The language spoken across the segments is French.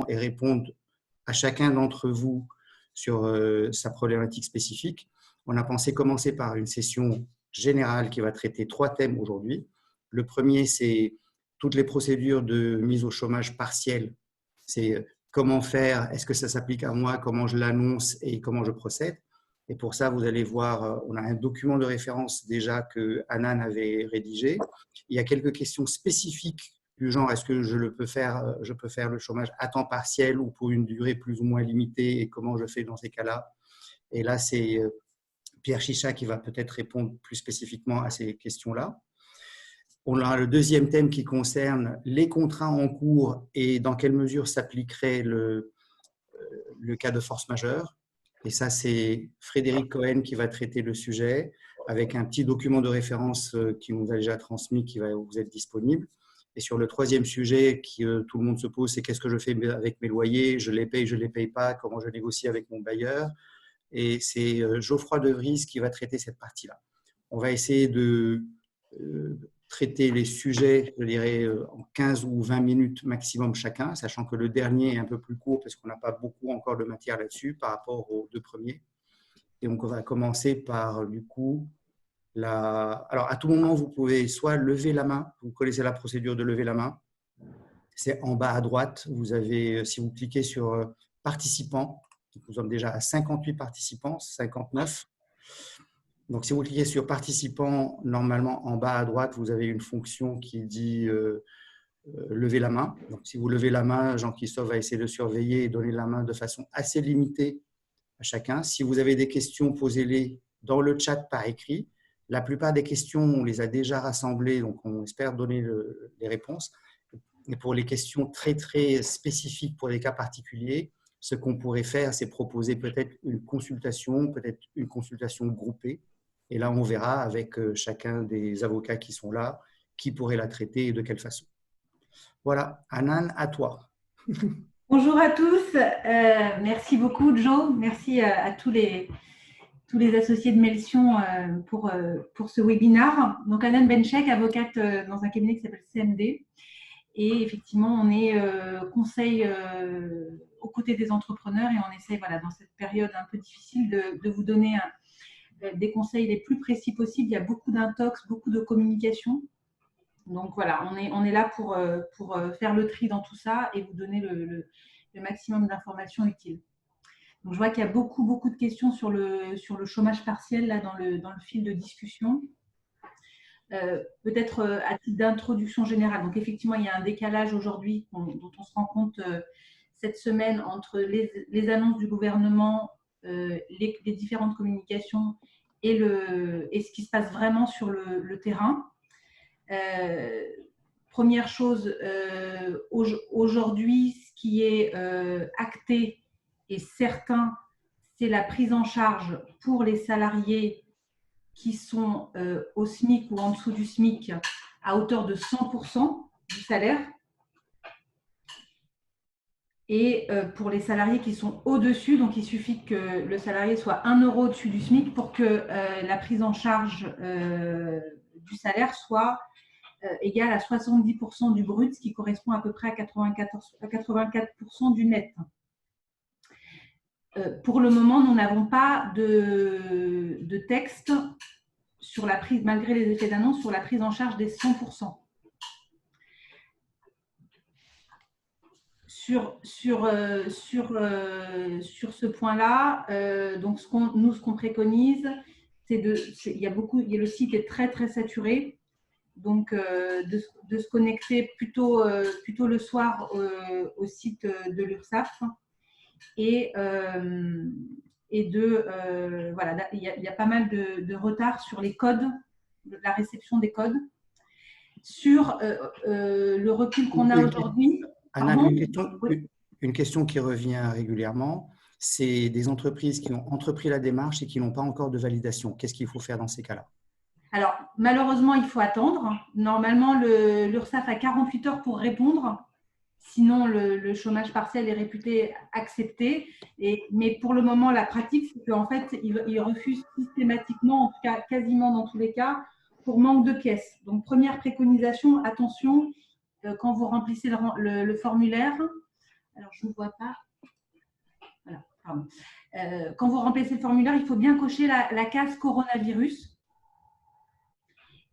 et répondre à chacun d'entre vous sur sa problématique spécifique. On a pensé commencer par une session générale qui va traiter 3 thèmes aujourd'hui. Le premier, c'est toutes les procédures de mise au chômage partiel. C'est comment faire, est-ce que ça s'applique à moi, comment je l'annonce et comment je procède. Et pour ça, vous allez voir, on a un document de référence déjà que Anan avait rédigé. Il y a quelques questions spécifiques du genre, est-ce que je peux faire le chômage à temps partiel ou pour une durée plus ou moins limitée et comment je fais dans ces cas-là. Et là, c'est Pierre Chicha qui va peut-être répondre plus spécifiquement à ces questions-là. On a le deuxième thème qui concerne les contrats en cours et dans quelle mesure s'appliquerait le cas de force majeure. Et ça, c'est Frédéric Cohen qui va traiter le sujet avec un petit document de référence qui nous a déjà transmis, qui va vous être disponible. Et sur le troisième sujet que tout le monde se pose, c'est qu'est-ce que je fais avec mes loyers? Je les paye, je ne les paye pas? Comment je négocie avec mon bailleur? Et c'est Geoffroy De Vries qui va traiter cette partie-là. On va essayer de traiter les sujets, je dirais, en 15 ou 20 minutes maximum chacun, sachant que le dernier est un peu plus court parce qu'on n'a pas beaucoup encore de matière là-dessus par rapport aux 2 premiers. Et donc, on va commencer par, du coup, alors, à tout moment, vous pouvez soit lever la main, vous connaissez la procédure de lever la main, c'est en bas à droite, vous avez, si vous cliquez sur participants, nous sommes déjà à 58 participants, 59. Donc, si vous cliquez sur participants, normalement, en bas à droite, vous avez une fonction qui dit lever la main. Donc, si vous levez la main, Jean-Christophe va essayer de surveiller et donner la main de façon assez limitée à chacun. Si vous avez des questions, posez-les dans le chat par écrit. La plupart des questions, on les a déjà rassemblées, donc on espère donner les réponses. Et pour les questions très, très spécifiques pour des cas particuliers, ce qu'on pourrait faire, c'est proposer peut-être une consultation groupée. Et là, on verra avec chacun des avocats qui sont là, qui pourrait la traiter et de quelle façon. Voilà, Anan, à toi. Bonjour à tous, merci beaucoup Joe, merci à tous les associés de Melsion pour ce webinaire. Donc Anan Benchek, avocate dans un cabinet qui s'appelle CMD. Et effectivement, on est conseil aux côtés des entrepreneurs et on essaie, voilà, dans cette période un peu difficile, de vous donner des conseils les plus précis possibles. Il y a beaucoup d'intox, beaucoup de communication. Donc voilà, on est là pour faire le tri dans tout ça et vous donner le maximum d'informations utiles. Donc je vois qu'il y a beaucoup de questions sur le chômage partiel là dans le fil de discussion. Peut-être à titre d'introduction générale. Donc effectivement, il y a un décalage aujourd'hui dont on se rend compte cette semaine entre les annonces du gouvernement, les différentes communications et ce qui se passe vraiment sur le terrain. Première chose, aujourd'hui, ce qui est acté et certain, c'est la prise en charge pour les salariés qui sont au SMIC ou en dessous du SMIC à hauteur de 100% du salaire. Et pour les salariés qui sont au-dessus, donc il suffit que le salarié soit 1 euro au-dessus du SMIC pour que la prise en charge du salaire soit égale à 70% du brut, ce qui correspond à peu près à 84% du net. Pour le moment, nous n'avons pas de texte sur la prise, malgré les effets d'annonce, sur la prise en charge des 100%. Sur ce point-là, donc ce qu'on préconise, le site est très saturé, donc de se connecter plutôt le soir au site de l'URSSAF et voilà, il y a pas mal de retard sur les codes, la réception des codes, sur le recul qu'on a aujourd'hui. Anna, une question qui revient régulièrement, c'est des entreprises qui ont entrepris la démarche et qui n'ont pas encore de validation. Qu'est-ce qu'il faut faire dans ces cas-là? Alors, malheureusement, il faut attendre. Normalement, l'URSSAF a 48 heures pour répondre. Sinon, le chômage partiel est réputé accepté. Mais pour le moment, la pratique, c'est qu'en fait, ils refusent systématiquement, en tout cas quasiment dans tous les cas, pour manque de pièces. Donc, première préconisation, attention, quand vous remplissez le formulaire, Alors, je ne vois pas. Voilà, pardon. Quand vous remplissez le formulaire, il faut bien cocher la case coronavirus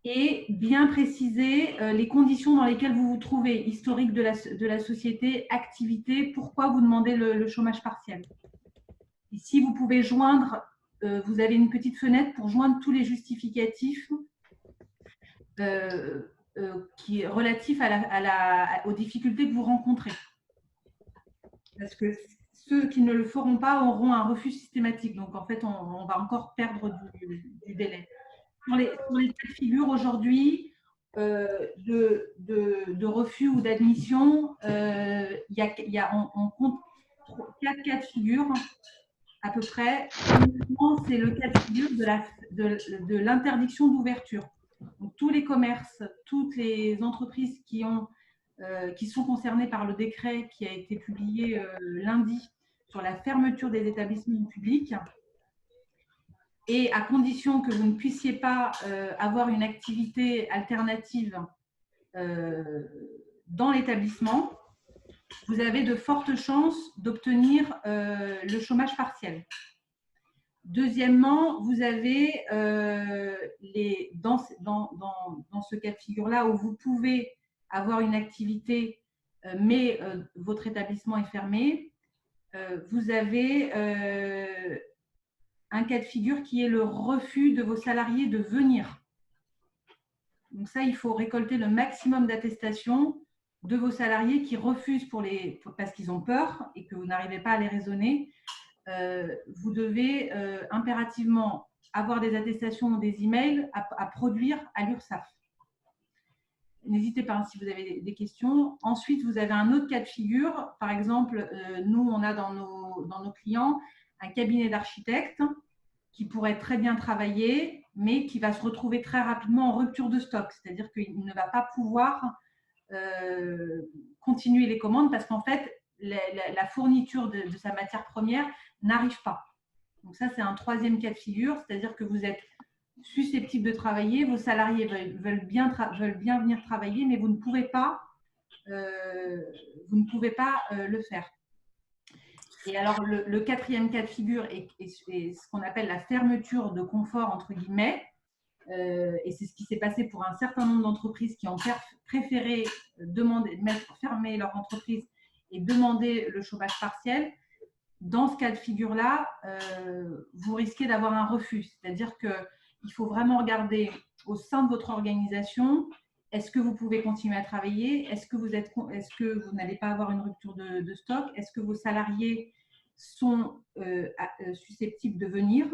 et bien préciser les conditions dans lesquelles vous vous trouvez, historique de la société, activité, pourquoi vous demandez le chômage partiel. Et si vous pouvez joindre, vous avez une petite fenêtre pour joindre tous les justificatifs relatifs aux difficultés que vous rencontrez. Parce que ceux qui ne le feront pas auront un refus systématique. Donc, en fait, on va encore perdre du délai. Sur les cas de figure aujourd'hui de refus ou d'admission, on compte 4 cas de figure à peu près. C'est le cas de figure de l'interdiction d'ouverture. Donc, tous les commerces, toutes les entreprises qui sont concernées par le décret qui a été publié lundi sur la fermeture des établissements publics, et à condition que vous ne puissiez pas avoir une activité alternative dans l'établissement, vous avez de fortes chances d'obtenir le chômage partiel. Deuxièmement, vous avez dans ce cas de figure-là où vous pouvez avoir une activité, mais votre établissement est fermé, vous avez un cas de figure qui est le refus de vos salariés de venir. Donc ça, il faut récolter le maximum d'attestations de vos salariés qui refusent parce qu'ils ont peur et que vous n'arrivez pas à les raisonner. Vous devez impérativement avoir des attestations ou des emails à produire à l'URSSAF. N'hésitez pas si vous avez des questions. Ensuite, vous avez un autre cas de figure. Par exemple, nous, on a dans nos clients un cabinet d'architectes qui pourrait très bien travailler, mais qui va se retrouver très rapidement en rupture de stock. C'est-à-dire qu'il ne va pas pouvoir continuer les commandes parce qu'en fait, la fourniture de sa matière première n'arrive pas. Donc ça, c'est un troisième cas de figure, c'est-à-dire que vous êtes susceptible de travailler, vos salariés veulent bien venir travailler, mais vous ne pouvez pas le faire. Et alors, le quatrième cas de figure est ce qu'on appelle la fermeture de confort, entre guillemets, et c'est ce qui s'est passé pour un certain nombre d'entreprises qui ont préféré fermer leur entreprise et demander le chômage partiel. Dans ce cas de figure-là, vous risquez d'avoir un refus. C'est-à-dire qu'il faut vraiment regarder au sein de votre organisation, est-ce que vous pouvez continuer à travailler? Est-ce que vous n'allez pas avoir une rupture de stock? Est-ce que vos salariés sont susceptibles de venir?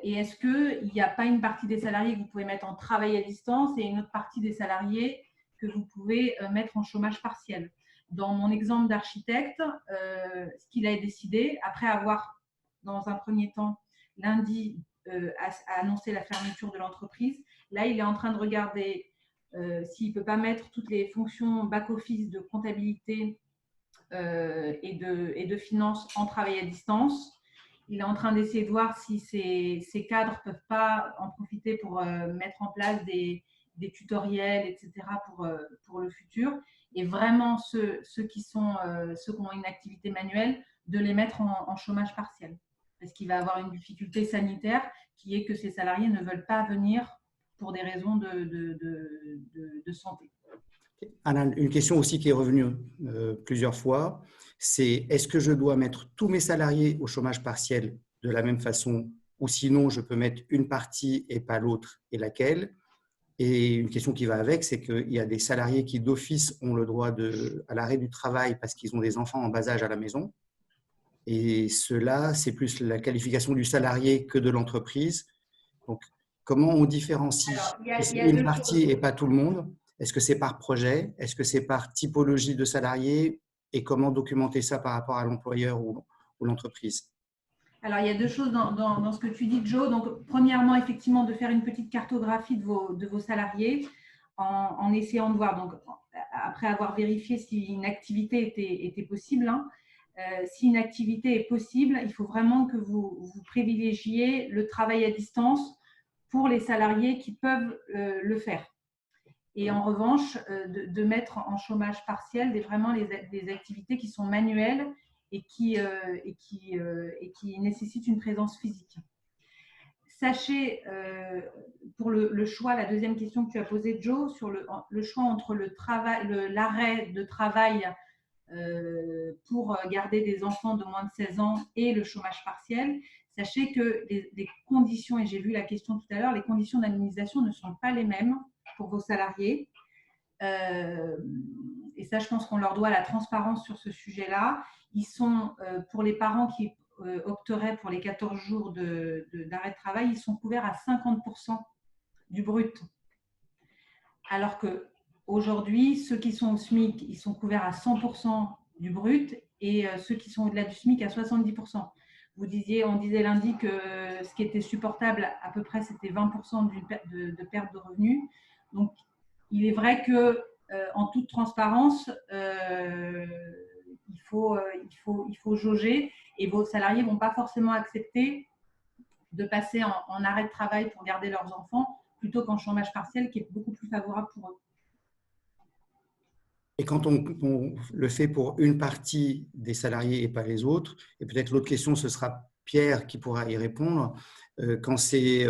Et est-ce qu'il n'y a pas une partie des salariés que vous pouvez mettre en travail à distance et une autre partie des salariés que vous pouvez mettre en chômage partiel? Dans mon exemple d'architecte, ce qu'il a décidé, après avoir, dans un premier temps, lundi, annoncé la fermeture de l'entreprise, là, il est en train de regarder s'il ne peut pas mettre toutes les fonctions back-office de comptabilité et de finance en travail à distance. Il est en train d'essayer de voir si ces cadres ne peuvent pas en profiter pour mettre en place des tutoriels, etc. pour le futur. Et vraiment, ceux qui ont une activité manuelle, de les mettre en chômage partiel. Parce qu'il va avoir une difficulté sanitaire qui est que ces salariés ne veulent pas venir pour des raisons de santé. Anna, une question aussi qui est revenue plusieurs fois, c'est est-ce que je dois mettre tous mes salariés au chômage partiel de la même façon ou sinon je peux mettre une partie et pas l'autre et laquelle? Et une question qui va avec, c'est qu'il y a des salariés qui d'office ont le droit à l'arrêt du travail parce qu'ils ont des enfants en bas âge à la maison. Et cela, c'est plus la qualification du salarié que de l'entreprise. Donc, comment on différencie une partie et pas tout le monde? Est-ce que c'est par projet? Est-ce que c'est par typologie de salariés? Et comment documenter ça par rapport à l'employeur ou l'entreprise? Alors, il y a deux choses dans ce que tu dis, Joe. Donc, premièrement, effectivement, de faire une petite cartographie de vos salariés en essayant de voir, donc, après avoir vérifié si une activité était possible, hein, si une activité est possible, il faut vraiment que vous privilégiez le travail à distance pour les salariés qui peuvent le faire. et en revanche de mettre en chômage partiel vraiment des activités qui sont manuelles et qui nécessitent une présence physique. Sachez, pour le choix, la deuxième question que tu as posée, Joe, sur le choix entre l'arrêt de travail pour garder des enfants de moins de 16 ans et le chômage partiel, sachez que les conditions, et j'ai vu la question tout à l'heure, les conditions d'indemnisation ne sont pas les mêmes pour vos salariés. Et ça, je pense qu'on leur doit la transparence sur ce sujet-là. Ils sont, pour les parents qui opteraient pour les 14 jours d'arrêt de travail, ils sont couverts à 50% du brut. Alors qu'aujourd'hui, ceux qui sont au SMIC, ils sont couverts à 100% du brut et ceux qui sont au-delà du SMIC à 70%. On disait lundi que ce qui était supportable, à peu près, c'était 20% de perte de revenus. Donc, il est vrai que, en toute transparence, il faut jauger et vos salariés ne vont pas forcément accepter de passer en arrêt de travail pour garder leurs enfants plutôt qu'en chômage partiel qui est beaucoup plus favorable pour eux. Et quand on le fait pour une partie des salariés et pas les autres, et peut-être l'autre question, ce sera Pierre qui pourra y répondre, quand c'est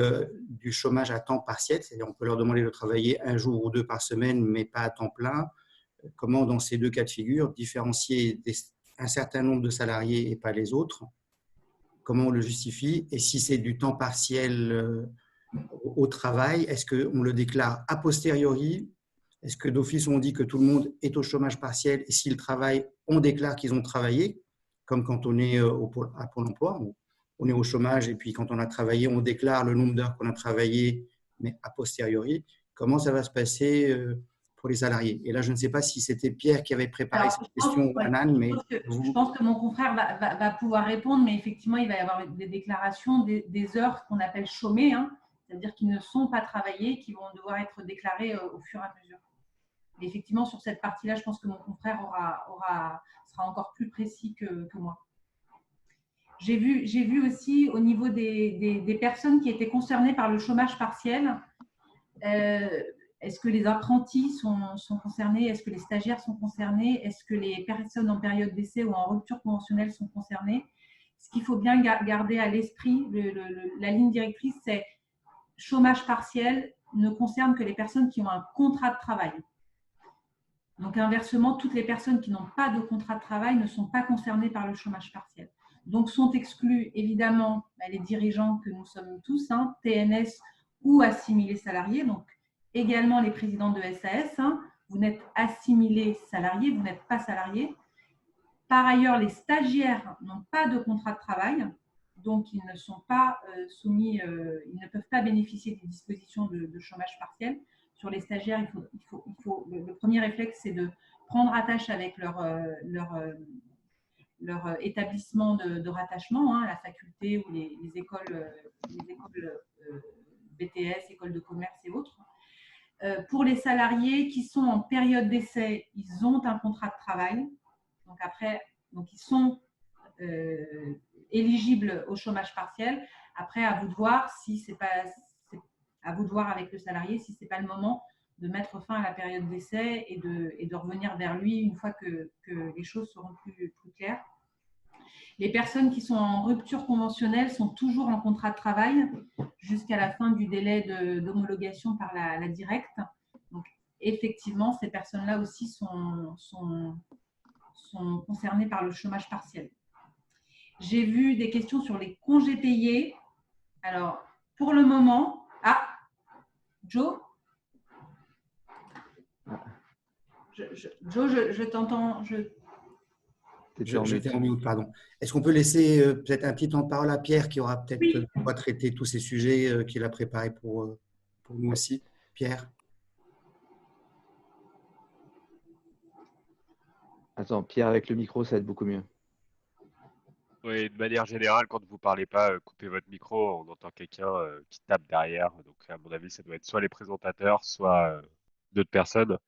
du chômage à temps partiel, c'est-à-dire on peut leur demander de travailler un jour ou deux par semaine, mais pas à temps plein, comment dans ces deux cas de figure différencier un certain nombre de salariés et pas les autres, comment on le justifie, et si c'est du temps partiel au travail, est-ce qu'on le déclare a posteriori? Est-ce que d'office, on dit que tout le monde est au chômage partiel et s'ils travaillent, on déclare qu'ils ont travaillé, comme quand on est à Pôle emploi, on est au chômage et puis quand on a travaillé, on déclare le nombre d'heures qu'on a travaillé, mais a posteriori. Comment ça va se passer pour les salariés? Et là, je ne sais pas si c'était Pierre qui avait préparé cette question ou Anan, mais je pense que mon confrère va pouvoir répondre, mais effectivement, il va y avoir des déclarations des heures qu'on appelle chômées, hein, c'est-à-dire qui ne sont pas travaillées, qui vont devoir être déclarées au fur et à mesure. Et effectivement, sur cette partie-là, je pense que mon confrère sera encore plus précis que moi. J'ai vu aussi au niveau des personnes qui étaient concernées par le chômage partiel, est-ce que les apprentis sont concernés? Est-ce que les stagiaires sont concernés? Est-ce que les personnes en période d'essai ou en rupture conventionnelle sont concernées? Ce qu'il faut bien garder à l'esprit, la ligne directrice, c'est chômage partiel ne concerne que les personnes qui ont un contrat de travail. Donc, inversement, toutes les personnes qui n'ont pas de contrat de travail ne sont pas concernées par le chômage partiel. Donc, sont exclus évidemment les dirigeants que nous sommes tous, hein, TNS ou assimilés salariés, donc également les présidents de SAS. Hein, vous n'êtes assimilés salariés, vous n'êtes pas salariés. Par ailleurs, les stagiaires n'ont pas de contrat de travail, donc ils ne sont pas soumis, ils ne peuvent pas bénéficier des dispositions de chômage partiel. Sur les stagiaires, le premier réflexe, c'est de prendre attache avec leur établissement de rattachement, hein, la faculté ou les écoles BTS, écoles de commerce et autres. Pour les salariés qui sont en période d'essai, ils ont un contrat de travail. Donc ils sont éligibles au chômage partiel. Après, à vous de voir si c'est pas, à vous de voir avec le salarié si c'est pas le moment de mettre fin à la période d'essai et de revenir vers lui une fois que les choses seront plus claires. Les personnes qui sont en rupture conventionnelle sont toujours en contrat de travail jusqu'à la fin du délai d'homologation par la directe. Donc, effectivement, ces personnes-là aussi sont concernées par le chômage partiel. J'ai vu des questions sur les congés payés. Alors, pour le moment… Ah, Joe, je t'entends. J'étais en mute, pardon. Est-ce qu'on peut laisser peut-être un petit temps de parole à Pierre qui aura peut-être pas traité tous ces sujets qu'il a préparés pour nous aussi? Pierre? Attends, Pierre, avec le micro, ça va être beaucoup mieux. Oui, de manière générale, quand vous ne parlez pas, coupez votre micro, on entend quelqu'un qui tape derrière. Donc, à mon avis, ça doit être soit les présentateurs, soit d'autres personnes.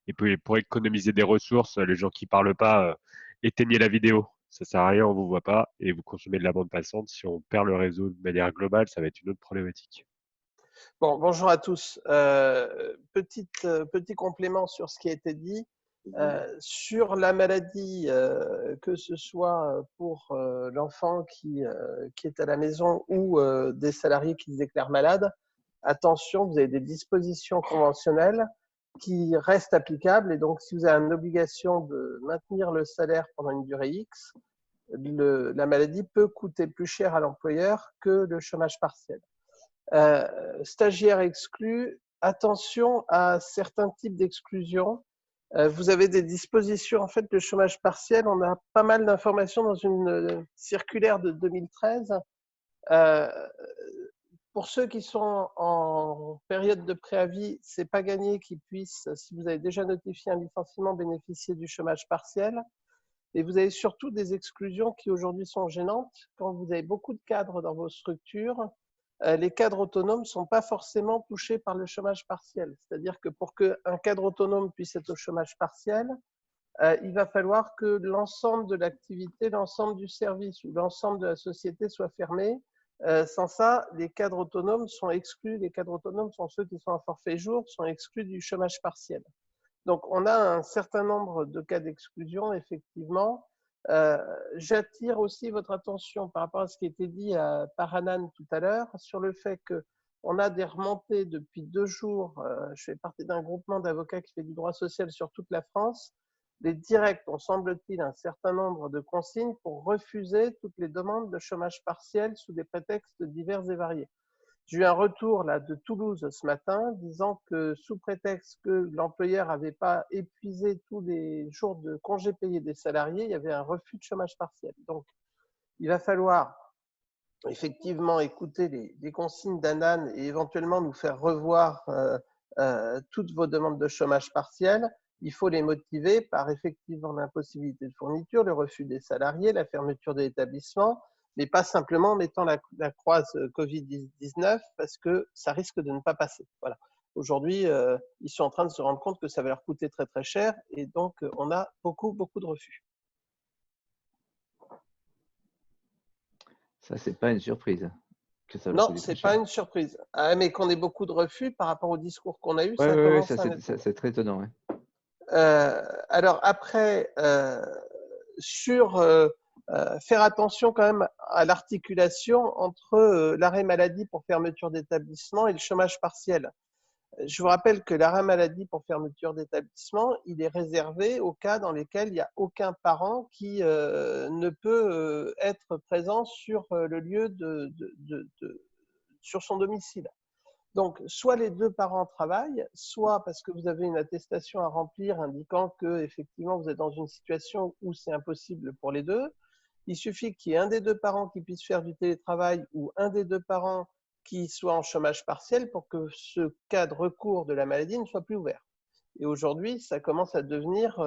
Et puis, pour économiser des ressources, les gens qui ne parlent pas, éteignez la vidéo. Ça ne sert à rien, on ne vous voit pas et vous consommez de la bande passante. Si on perd le réseau de manière globale, ça va être une autre problématique. Bon, bonjour à tous. Petit complément sur ce qui a été dit. Sur la maladie, que ce soit pour l'enfant qui est à la maison ou des salariés qui se déclarent malades, attention, vous avez des dispositions conventionnelles qui restent applicables. Et donc, si vous avez une obligation de maintenir le salaire pendant une durée X, la maladie peut coûter plus cher à l'employeur que le chômage partiel. Stagiaires exclus, attention à certains types d'exclusions. Vous avez des dispositions, en fait, de chômage partiel. On a pas mal d'informations dans une circulaire de 2013. Pour ceux qui sont en période de préavis, c'est pas gagné qu'ils puissent, si vous avez déjà notifié un licenciement, bénéficier du chômage partiel. Et vous avez surtout des exclusions qui aujourd'hui sont gênantes. Quand vous avez beaucoup de cadres dans vos structures, les cadres autonomes ne sont pas forcément touchés par le chômage partiel. C'est-à-dire que pour qu'un cadre autonome puisse être au chômage partiel, il va falloir que l'ensemble de l'activité, l'ensemble du service ou l'ensemble de la société soit fermé. Sans ça, les cadres autonomes sont exclus. Les cadres autonomes sont ceux qui sont à forfait jour, sont exclus du chômage partiel. Donc, on a un certain nombre de cas d'exclusion, effectivement. J'attire aussi votre attention par rapport à ce qui a été dit par Anan tout à l'heure sur le fait qu'on a des remontées depuis 2 jours. Je fais partie d'un groupement d'avocats qui fait du droit social sur toute la France. Les directs ont, semble-t-il, un certain nombre de consignes pour refuser toutes les demandes de chômage partiel sous des prétextes divers et variés. J'ai eu un retour là, de Toulouse ce matin disant que sous prétexte que l'employeur n'avait pas épuisé tous les jours de congés payés des salariés, il y avait un refus de chômage partiel. Donc, il va falloir effectivement écouter les consignes d'Anan et éventuellement nous faire revoir toutes vos demandes de chômage partiel. Il faut les motiver par effectivement l'impossibilité de fourniture, le refus des salariés, la fermeture de l'établissement, mais pas simplement en mettant la croise Covid-19 parce que ça risque de ne pas passer. Voilà. Aujourd'hui, ils sont en train de se rendre compte que ça va leur coûter très très cher et donc on a beaucoup de refus. Ça, c'est pas une surprise. Que ça Non, c'est pas une surprise. Ah, mais qu'on ait beaucoup de refus par rapport au discours qu'on a eu, ça commence à être... c'est très étonnant. Ouais. Alors après, sur faire attention quand même à l'articulation entre l'arrêt maladie pour fermeture d'établissement et le chômage partiel. Je vous rappelle que l'arrêt maladie pour fermeture d'établissement, il est réservé aux cas dans lesquels il n'y a aucun parent qui ne peut être présent sur le lieu sur son domicile. Donc, soit les 2 parents travaillent, soit parce que vous avez une attestation à remplir indiquant que effectivement vous êtes dans une situation où c'est impossible pour les 2. Il suffit qu'il y ait un des 2 parents qui puisse faire du télétravail ou un des 2 parents qui soit en chômage partiel pour que ce cas de recours de la maladie ne soit plus ouvert. Et aujourd'hui, ça commence à devenir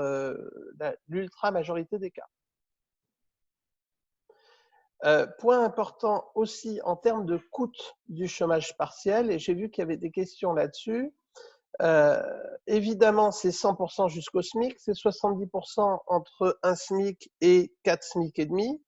l'ultra majorité des cas. Point important aussi en termes de coût du chômage partiel, et j'ai vu qu'il y avait des questions là-dessus. Évidemment, c'est 100% jusqu'au SMIC, c'est 70% entre un SMIC et 4 SMIC et demi,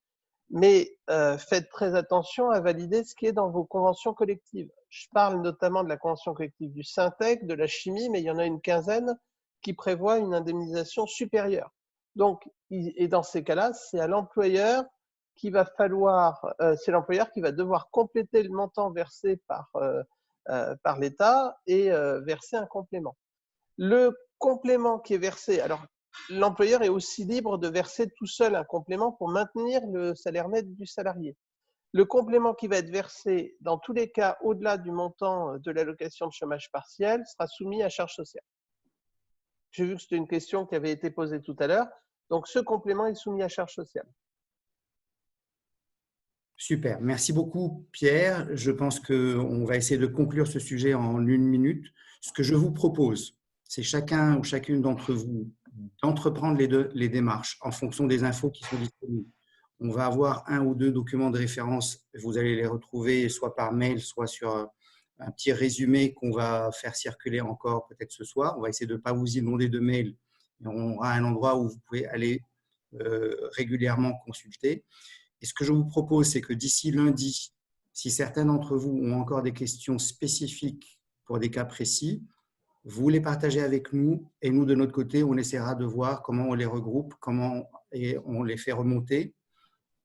mais faites très attention à valider ce qui est dans vos conventions collectives. Je parle notamment de la convention collective du Syntec, de la chimie, mais il y en a une quinzaine qui prévoit une indemnisation supérieure. Donc, et dans ces cas-là, c'est à l'employeur qu'il va falloir, c'est l'employeur qui va devoir compléter le montant versé par l'État et verser un complément. Le complément qui est versé, alors l'employeur est aussi libre de verser tout seul un complément pour maintenir le salaire net du salarié. Le complément qui va être versé dans tous les cas au-delà du montant de l'allocation de chômage partiel sera soumis à charge sociale. J'ai vu que c'était une question qui avait été posée tout à l'heure. Donc ce complément est soumis à charge sociale. Super, merci beaucoup Pierre. Je pense qu'on va essayer de conclure ce sujet en 1 minute. Ce que je vous propose, c'est chacun ou chacune d'entre vous d'entreprendre les démarches en fonction des infos qui sont disponibles. On va avoir 1 ou 2 documents de référence, vous allez les retrouver soit par mail, soit sur un petit résumé qu'on va faire circuler encore peut-être ce soir. On va essayer de ne pas vous inonder de mails, mais on aura un endroit où vous pouvez aller régulièrement consulter. Et ce que je vous propose, c'est que d'ici lundi, Si certains d'entre vous ont encore des questions spécifiques pour des cas précis, vous les partagez avec nous et nous, de notre côté, on essaiera de voir comment on les regroupe, comment on les fait remonter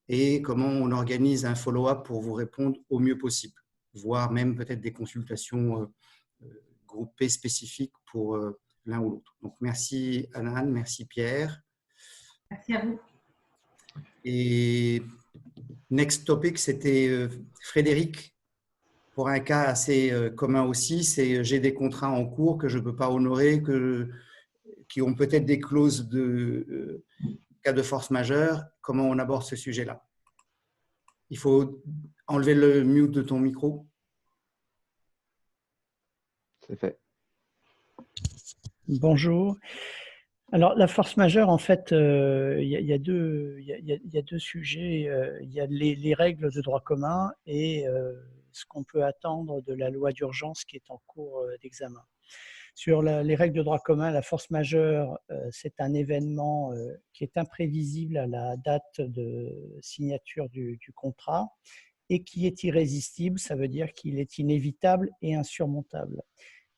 et comment on organise un follow-up pour vous répondre au mieux possible, voire même peut-être des consultations groupées spécifiques pour l'un ou l'autre. Donc, merci Anne, merci Pierre. Merci à vous. Et next topic, c'était Frédéric. Pour un cas assez commun aussi, c'est j'ai des contrats en cours que je ne peux pas honorer, qui ont peut-être des clauses de cas de force majeure. Comment on aborde ce sujet-là? Il faut enlever le mute de ton micro. C'est fait. Bonjour. Alors, la force majeure, en fait, il y a deux sujets. Il y a les règles de droit commun et ce qu'on peut attendre de la loi d'urgence qui est en cours d'examen. Sur les règles de droit commun, la force majeure, c'est un événement qui est imprévisible à la date de signature du contrat et qui est irrésistible. Ça veut dire qu'il est inévitable et insurmontable.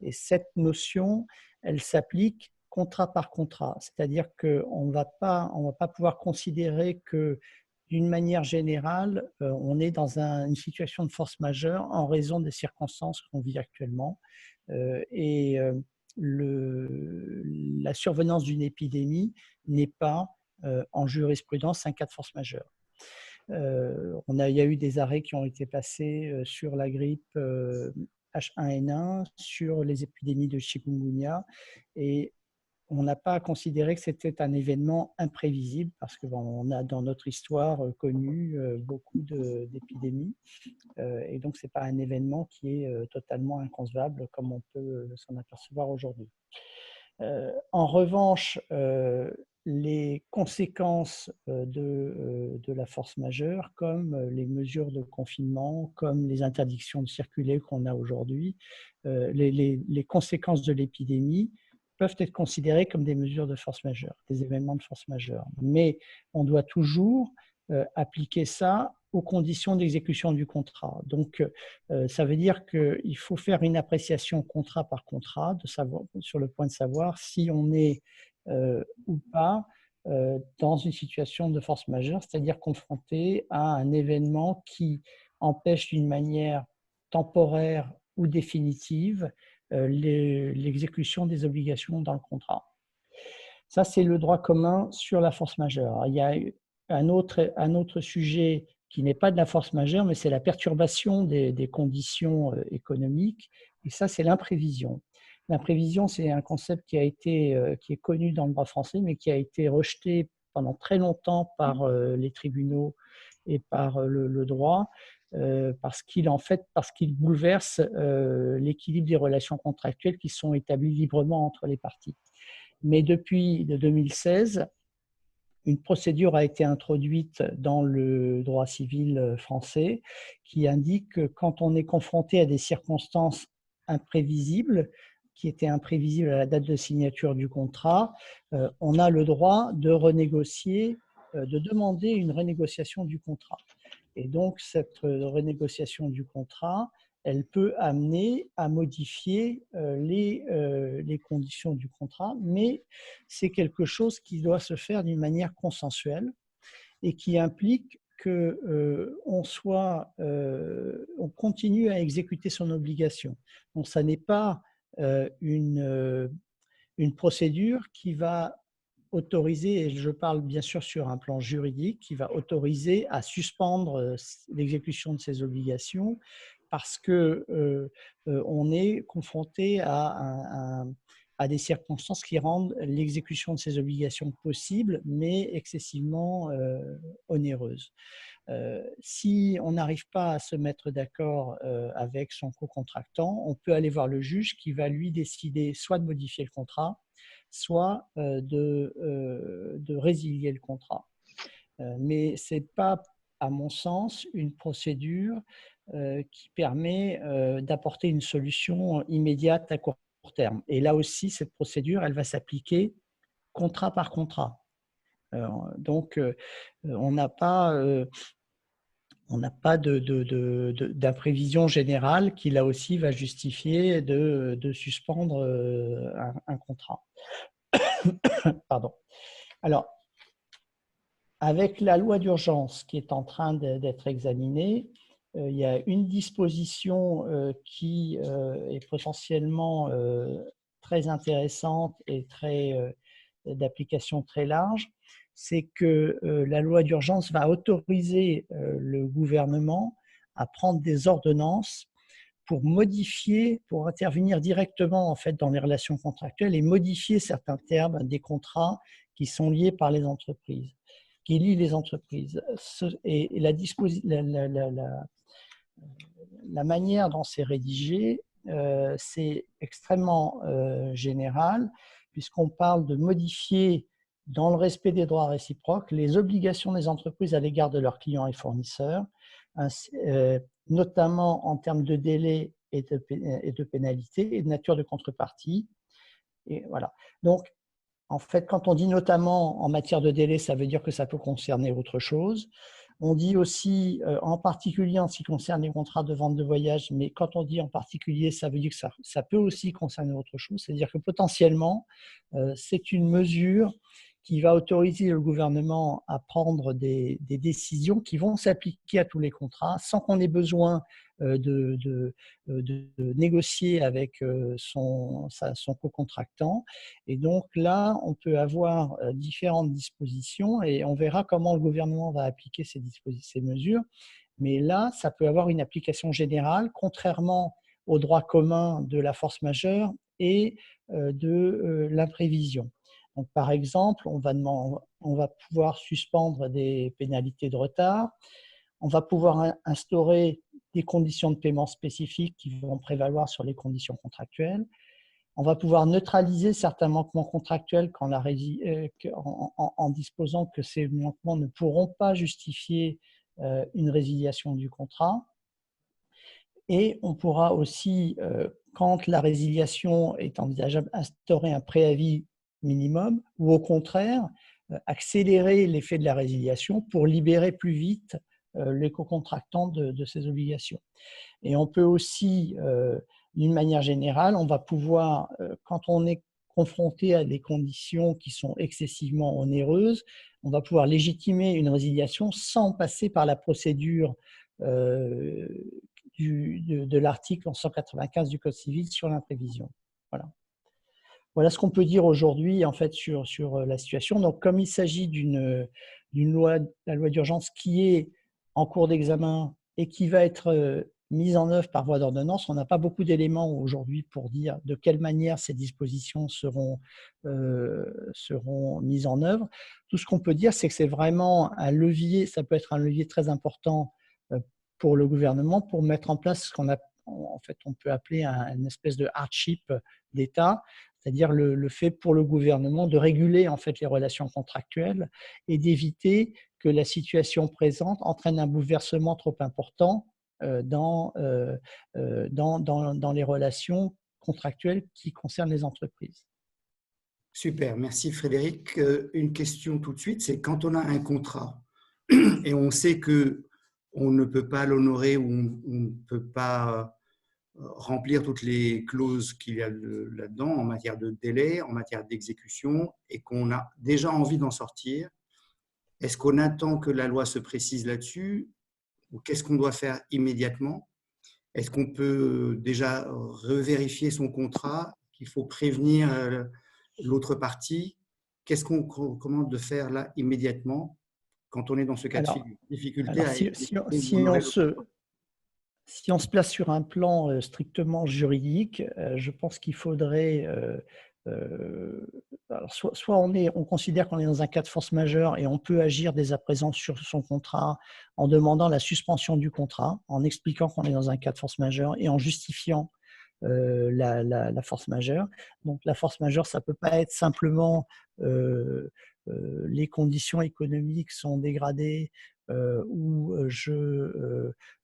Et cette notion, elle s'applique contrat par contrat, c'est-à-dire qu'on ne va pas pouvoir considérer que d'une manière générale, on est dans une situation de force majeure en raison des circonstances qu'on vit actuellement. La survenance d'une épidémie n'est pas en jurisprudence un cas de force majeure. Il y a eu des arrêts qui ont été passés sur la grippe H1N1, sur les épidémies de chikungunya, et on n'a pas considéré que c'était un événement imprévisible parce qu'on a dans notre histoire connu beaucoup d'épidémies et donc ce n'est pas un événement qui est totalement inconcevable comme on peut s'en apercevoir aujourd'hui. En revanche, les conséquences de la force majeure, comme les mesures de confinement, comme les interdictions de circuler qu'on a aujourd'hui, les conséquences de l'épidémie peuvent être considérées comme des mesures de force majeure, des événements de force majeure. Mais on doit toujours appliquer ça aux conditions d'exécution du contrat. Donc, ça veut dire qu'il faut faire une appréciation contrat par contrat sur le point de savoir si on est ou pas dans une situation de force majeure, c'est-à-dire confronté à un événement qui empêche d'une manière temporaire ou définitive l'exécution des obligations dans le contrat. Ça, c'est le droit commun sur la force majeure. Il y a un autre sujet qui n'est pas de la force majeure, mais c'est la perturbation des conditions économiques. Et ça, c'est l'imprévision. L'imprévision, c'est un concept qui est connu dans le droit français, mais qui a été rejeté pendant très longtemps par les tribunaux et par le droit, parce qu'il bouleverse l'équilibre des relations contractuelles qui sont établies librement entre les parties. Mais depuis 2016, une procédure a été introduite dans le droit civil français qui indique que quand on est confronté à des circonstances imprévisibles, qui étaient imprévisibles à la date de signature du contrat, on a le droit de renégocier, de demander une renégociation du contrat. Et donc, cette renégociation du contrat, elle peut amener à modifier les conditions du contrat, mais c'est quelque chose qui doit se faire d'une manière consensuelle et qui implique qu'on continue à exécuter son obligation. Donc, ça n'est pas une procédure qui va autoriser, et je parle bien sûr sur un plan juridique, qui va autoriser à suspendre l'exécution de ses obligations parce qu'on est confronté à des circonstances qui rendent l'exécution de ces obligations possible, mais excessivement onéreuses. Si on n'arrive pas à se mettre d'accord avec son co-contractant, on peut aller voir le juge qui va lui décider soit de modifier le contrat, soit de résilier le contrat. Mais ce n'est pas, à mon sens, une procédure qui permet d'apporter une solution immédiate à court terme. Et là aussi, cette procédure, elle va s'appliquer contrat par contrat. Donc, on n'a pas on n'a pas d'imprévision générale qui, là aussi, va justifier de suspendre un contrat. Pardon. Alors, avec la loi d'urgence qui est en train d'être examinée, il y a une disposition qui est potentiellement très intéressante et d'application très large, c'est que la loi d'urgence va autoriser le gouvernement à prendre des ordonnances pour modifier, pour intervenir directement en fait dans les relations contractuelles et modifier certains termes des contrats qui sont liés par les entreprises, qui lient les entreprises. Et la manière dont c'est rédigé, c'est extrêmement général, puisqu'on parle de modifier, dans le respect des droits réciproques, les obligations des entreprises à l'égard de leurs clients et fournisseurs, notamment en termes de délai et de pénalité et de nature de contrepartie. Et voilà. Donc, en fait, quand on dit notamment en matière de délai, ça veut dire que ça peut concerner autre chose. On dit aussi en particulier en ce qui concerne les contrats de vente de voyage, mais quand on dit en particulier, ça veut dire que ça peut aussi concerner autre chose. C'est-à-dire que potentiellement, c'est une mesure qui va autoriser le gouvernement à prendre des décisions qui vont s'appliquer à tous les contrats sans qu'on ait besoin de négocier avec son co-contractant. Et donc là, on peut avoir différentes dispositions et on verra comment le gouvernement va appliquer ces mesures. Mais là, ça peut avoir une application générale, contrairement au droit commun de la force majeure et de l'imprévision. Donc, par exemple, on va pouvoir suspendre des pénalités de retard, on va pouvoir instaurer des conditions de paiement spécifiques qui vont prévaloir sur les conditions contractuelles. On va pouvoir neutraliser certains manquements contractuels en disposant que ces manquements ne pourront pas justifier une résiliation du contrat. Et on pourra aussi, quand la résiliation est envisageable, instaurer un préavis minimum ou au contraire, accélérer l'effet de la résiliation pour libérer plus vite les co-contractants de ces obligations. Et on peut aussi, d'une manière générale, on va pouvoir, quand on est confronté à des conditions qui sont excessivement onéreuses, on va pouvoir légitimer une résiliation sans passer par la procédure de l'article 195 du Code civil sur l'imprévision. Voilà. Voilà ce qu'on peut dire aujourd'hui en fait sur la situation. Donc, comme il s'agit d'une loi, la loi d'urgence qui est en cours d'examen et qui va être mise en œuvre par voie d'ordonnance, on n'a pas beaucoup d'éléments aujourd'hui pour dire de quelle manière ces dispositions seront mises en œuvre. Tout ce qu'on peut dire, c'est que c'est vraiment un levier, ça peut être un levier très important pour le gouvernement pour mettre en place ce qu'on on peut appeler une espèce de hardship d'État, c'est-à-dire le fait pour le gouvernement de réguler en fait les relations contractuelles et d'éviter que la situation présente entraîne un bouleversement trop important dans les relations contractuelles qui concernent les entreprises. Super, merci Frédéric. Une question tout de suite, c'est quand on a un contrat et on sait qu'on ne peut pas l'honorer ou on ne peut pas remplir toutes les clauses qu'il y a là-dedans en matière de délai, en matière d'exécution et qu'on a déjà envie d'en sortir, est-ce qu'on attend que la loi se précise là-dessus ou qu'est-ce qu'on doit faire immédiatement? Est-ce qu'on peut déjà revérifier son contrat, qu'il faut prévenir l'autre partie? Qu'est-ce qu'on recommande de faire là immédiatement quand on est dans ce cas de figure? Difficulté si on se place sur un plan strictement juridique, je pense qu'il faudrait… alors soit on considère qu'on est dans un cas de force majeure et on peut agir dès à présent sur son contrat en demandant la suspension du contrat, en expliquant qu'on est dans un cas de force majeure et en justifiant la force majeure. Donc la force majeure, ça ne peut pas être simplement les conditions économiques sont dégradées ou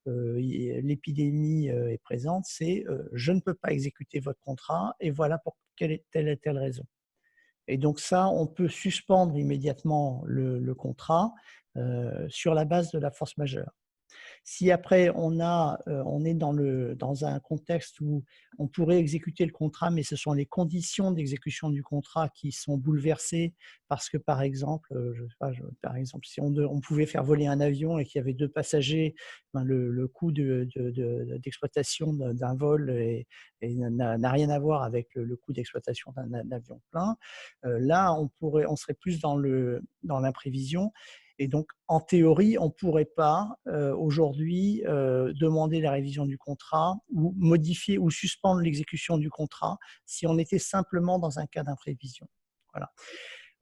l'épidémie est présente, c'est je ne peux pas exécuter votre contrat et voilà pour telle et telle raison. Et donc ça, on peut suspendre immédiatement le contrat sur la base de la force majeure. Si après on est dans un contexte où on pourrait exécuter le contrat, mais ce sont les conditions d'exécution du contrat qui sont bouleversées parce que, par exemple, je sais pas, par exemple, si on pouvait faire voler un avion et qu'il y avait 2 passagers, ben le coût d'exploitation d'un vol n'a rien à voir avec le coût d'exploitation d'un avion plein. Là, on serait plus dans l'imprévision. Et donc, en théorie, on ne pourrait pas aujourd'hui demander la révision du contrat ou modifier ou suspendre l'exécution du contrat si on était simplement dans un cas d'imprévision. Voilà.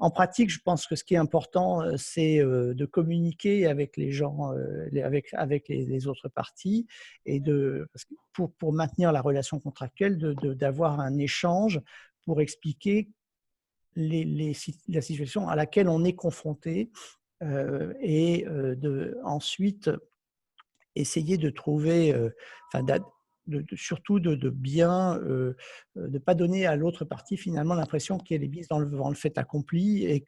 En pratique, je pense que ce qui est important, c'est de communiquer avec les gens, avec les autres parties, et pour maintenir la relation contractuelle, d'avoir un échange pour expliquer la situation à laquelle on est confronté, et ensuite essayer de trouver, surtout de bien, de pas donner à l'autre partie finalement l'impression qu'elle est mise devant le fait accompli et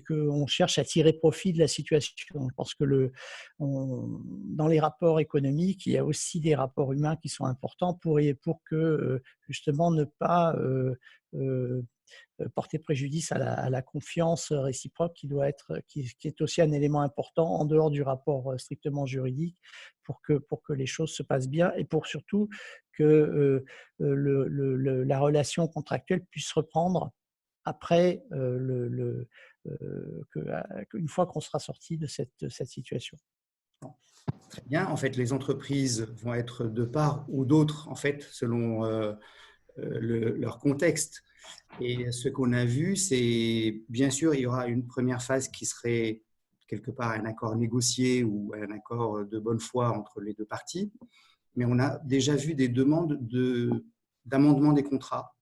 qu'on cherche à tirer profit de la situation. Je pense que dans les rapports économiques, il y a aussi des rapports humains qui sont importants pour que justement ne pas porter préjudice à la confiance réciproque qui est aussi un élément important en dehors du rapport strictement juridique pour que les choses se passent bien et pour surtout que la relation contractuelle puisse reprendre après une fois qu'on sera sorti de cette situation. Très bien. En fait, les entreprises vont être de part ou d'autre, en fait, selon leur contexte. Et ce qu'on a vu, c'est bien sûr, il y aura une première phase qui serait quelque part un accord négocié ou un accord de bonne foi entre les 2 parties. Mais on a déjà vu des demandes d'amendement des contrats,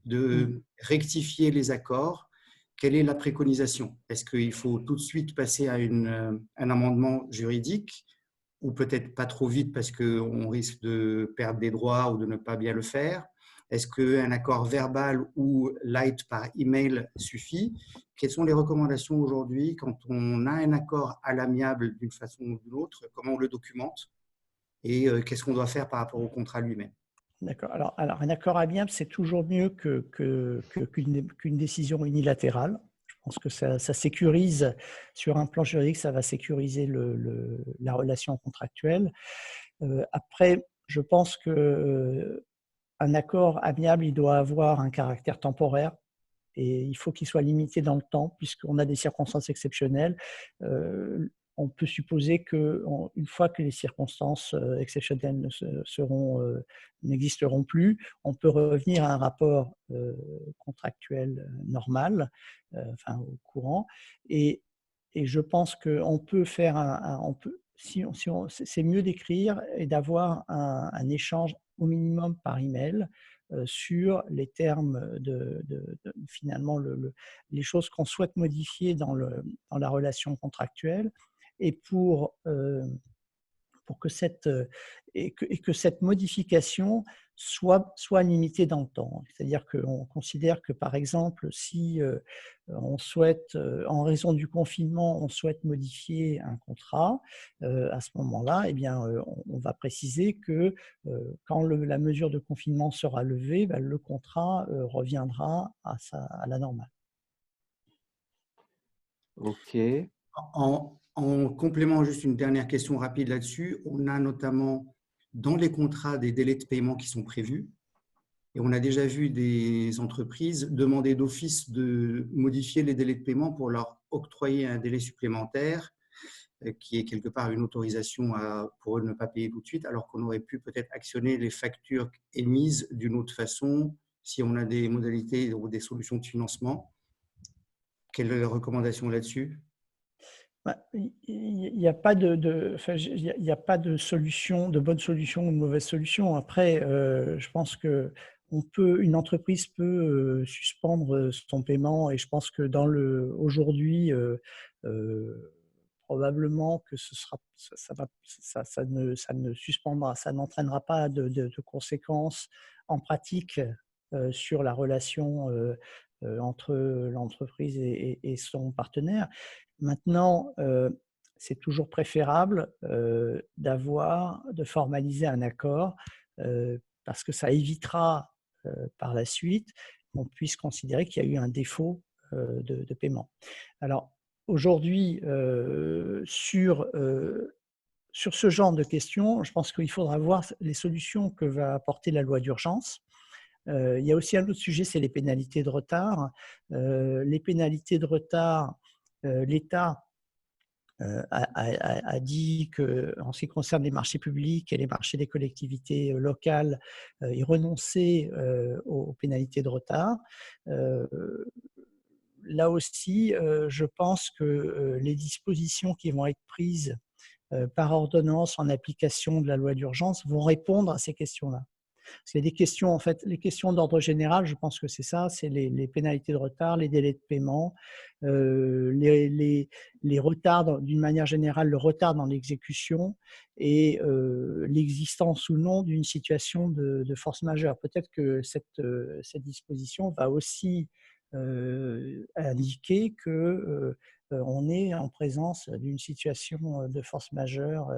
de rectifier les accords. Quelle est la préconisation? Est-ce qu'il faut tout de suite passer à un amendement juridique ou peut-être pas trop vite parce qu'on risque de perdre des droits ou de ne pas bien le faire? Est-ce qu'un accord verbal ou light par email suffit? Quelles sont les recommandations aujourd'hui quand on a un accord à l'amiable d'une façon ou d'une autre? Comment on le documente? Et qu'est-ce qu'on doit faire par rapport au contrat lui-même? D'accord. Alors, un accord amiable, c'est toujours mieux qu'une décision unilatérale. Je pense que ça sécurise, sur un plan juridique, ça va sécuriser la relation contractuelle. Après, je pense qu'un accord amiable, il doit avoir un caractère temporaire et il faut qu'il soit limité dans le temps puisqu'on a des circonstances exceptionnelles. On peut supposer qu'une fois que les circonstances exceptionnelles n'existeront plus, on peut revenir à un rapport contractuel normal, au courant. Et je pense qu'on peut faire c'est mieux d'écrire et d'avoir un échange au minimum par email sur les termes finalement les choses qu'on souhaite modifier dans la relation contractuelle et pour que cette modification soit limitée dans le temps. C'est-à-dire qu'on considère que, par exemple, si on souhaite, en raison du confinement, on souhaite modifier un contrat, à ce moment-là, eh bien, on va préciser que quand la mesure de confinement sera levée, le contrat reviendra à la normale. Ok. En complément, juste une dernière question rapide là-dessus. On a notamment dans les contrats des délais de paiement qui sont prévus. Et on a déjà vu des entreprises demander d'office de modifier les délais de paiement pour leur octroyer un délai supplémentaire qui est quelque part une autorisation pour eux de ne pas payer tout de suite, alors qu'on aurait pu peut-être actionner les factures émises d'une autre façon si on a des modalités ou des solutions de financement. Quelle est la recommandation là-dessus? Il n'y a pas il y a pas de solution, de bonne solution ou de mauvaise solution. Après, je pense une entreprise peut suspendre son paiement et je pense que aujourd'hui, probablement que ça ne suspendra, ça n'entraînera pas de conséquences en pratique sur la relation entre l'entreprise et son partenaire. Maintenant, c'est toujours préférable de formaliser un accord parce que ça évitera par la suite qu'on puisse considérer qu'il y a eu un défaut de paiement. Alors, aujourd'hui, sur ce genre de questions, je pense qu'il faudra voir les solutions que va apporter la loi d'urgence. Il y a aussi un autre sujet, c'est les pénalités de retard. Les pénalités de retard, l'État a dit qu'en ce qui concerne les marchés publics et les marchés des collectivités locales, il renonçait aux pénalités de retard. Là aussi, je pense que les dispositions qui vont être prises par ordonnance en application de la loi d'urgence vont répondre à ces questions-là. Parce qu'il y a des questions, en fait, les questions d'ordre général, je pense que c'est ça, c'est les pénalités de retard, les délais de paiement, les retards, d'une manière générale, le retard dans l'exécution et l'existence ou non d'une situation de force majeure. Peut-être que cette disposition va aussi indiquer qu'on est en présence d'une situation de force majeure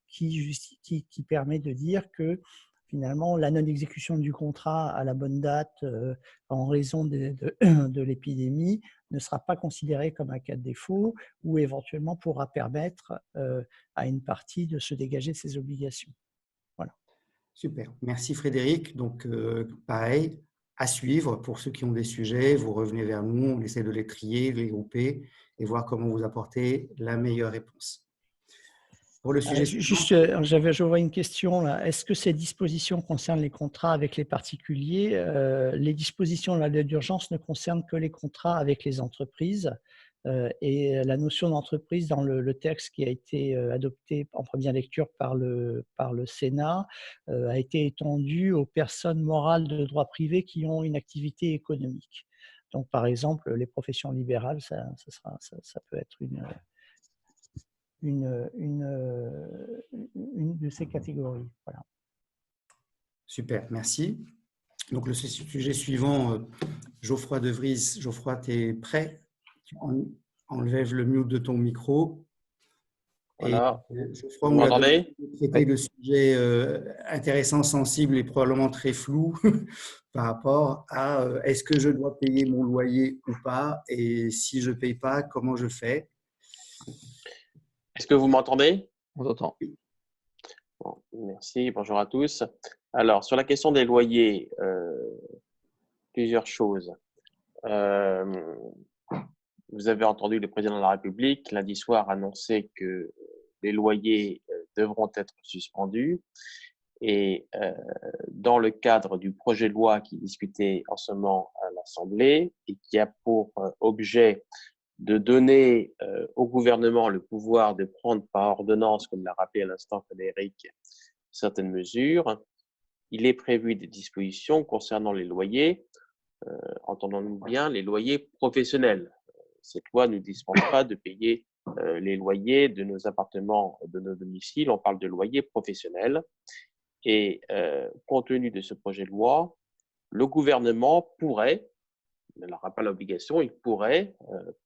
qui permet de dire que finalement, la non-exécution du contrat à la bonne date en raison de l'épidémie ne sera pas considérée comme un cas de défaut ou éventuellement pourra permettre à une partie de se dégager de ses obligations. Voilà. Super. Merci Frédéric. Donc, pareil, à suivre pour ceux qui ont des sujets, vous revenez vers nous, on essaie de les trier, de les grouper et voir comment vous apporter la meilleure réponse. Pour le sujet juste, je vois une question là. Est-ce que ces dispositions concernent les contrats avec les particuliers? Les dispositions de la loi d'urgence ne concernent que les contrats avec les entreprises. Et la notion d'entreprise dans le texte qui a été adopté en première lecture par le Sénat a été étendue aux personnes morales de droit privé qui ont une activité économique. Donc, par exemple, les professions libérales, ça peut être une de ces catégories. Voilà. Super, merci. Donc, le sujet suivant, Geoffroy De Vries. Geoffroy, tu es prêt? Enlève le mute de ton micro. Voilà. Geoffroy, vous m'entendez? Traiter le sujet intéressant, sensible et probablement très flou par rapport à est-ce que je dois payer mon loyer ou pas, et si je ne paye pas, comment je fais? Est-ce que vous m'entendez? On t'entend. Bon, merci, bonjour à tous. Alors, sur la question des loyers, plusieurs choses. Vous avez entendu le président de la République lundi soir annoncer que les loyers devront être suspendus. Et dans le cadre du projet de loi qui est discuté en ce moment à l'Assemblée et qui a pour objet de donner au gouvernement le pouvoir de prendre par ordonnance, comme l'a rappelé à l'instant Frédéric, certaines mesures, il est prévu des dispositions concernant les loyers, entendons-nous bien, les loyers professionnels. Cette loi ne dispense pas de payer les loyers de nos appartements, de nos domiciles, on parle de loyers professionnels. Et compte tenu de ce projet de loi, le gouvernement pourrait, il n'aura pas l'obligation, il pourrait,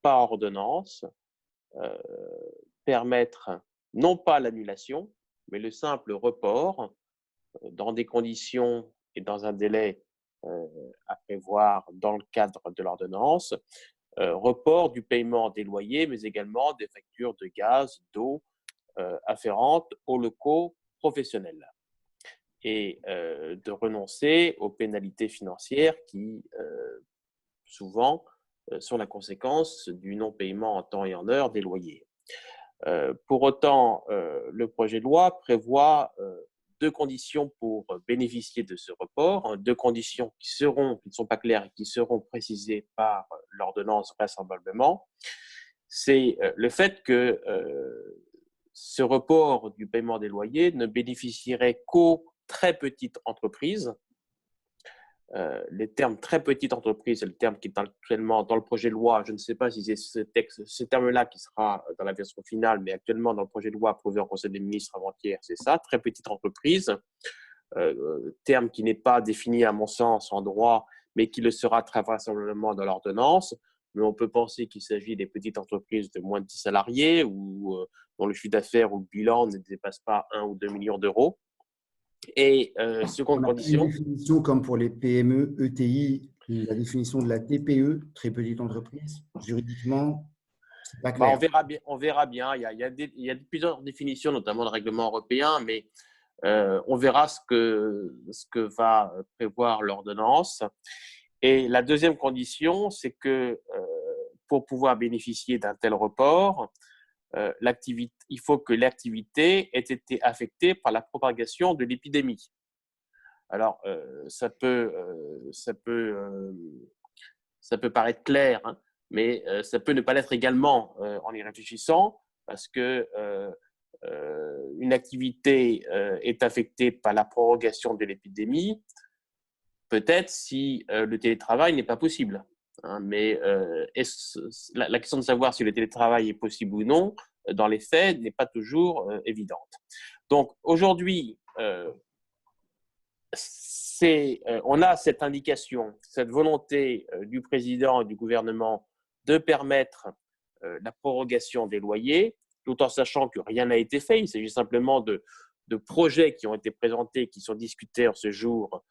par ordonnance, permettre non pas l'annulation, mais le simple report dans des conditions et dans un délai à prévoir dans le cadre de l'ordonnance, report du paiement des loyers, mais également des factures de gaz, d'eau afférentes aux locaux professionnels. Et de renoncer aux pénalités financières qui, souvent, sont la conséquence du non-paiement en temps et en heure des loyers. Pour autant, le projet de loi prévoit deux conditions pour bénéficier de ce report, deux conditions qui ne sont pas claires et qui seront précisées par l'ordonnance vraisemblablement. C'est le fait que ce report du paiement des loyers ne bénéficierait qu'aux très petites entreprises. Les termes très petite entreprise, c'est le terme qui est actuellement dans le projet de loi. Je ne sais pas si c'est ce terme-là qui sera dans la version finale, mais actuellement dans le projet de loi approuvé en Conseil des ministres avant-hier, c'est ça, très petite entreprise. Terme qui n'est pas défini à mon sens en droit, mais qui le sera très vraisemblablement dans l'ordonnance. mais on peut penser qu'il s'agit des petites entreprises de moins de 10 salariés ou dont le chiffre d'affaires ou le bilan ne dépasse pas 1 ou 2 millions d'euros. Et seconde condition… Une définition comme pour les PME, ETI, la définition de la TPE, très petite entreprise, juridiquement, c'est pas clair. On verra bien. Il y a plusieurs définitions, notamment le règlement européen, mais on verra ce que va prévoir l'ordonnance. Et la deuxième condition, c'est que pour pouvoir bénéficier d'un tel report, il faut que l'activité ait été affectée par la propagation de l'épidémie. Alors, ça peut paraître clair, hein, mais ça peut ne pas l'être également en y réfléchissant, parce que une activité est affectée par la prorogation de l'épidémie, peut-être si le télétravail n'est pas possible. Hein, mais la question de savoir si le télétravail est possible ou non, dans les faits, n'est pas toujours évidente. Donc, aujourd'hui, on a cette indication, cette volonté du président et du gouvernement de permettre la prorogation des loyers, tout en sachant que rien n'a été fait. Il s'agit simplement de projets qui ont été présentés, qui sont discutés en ce jour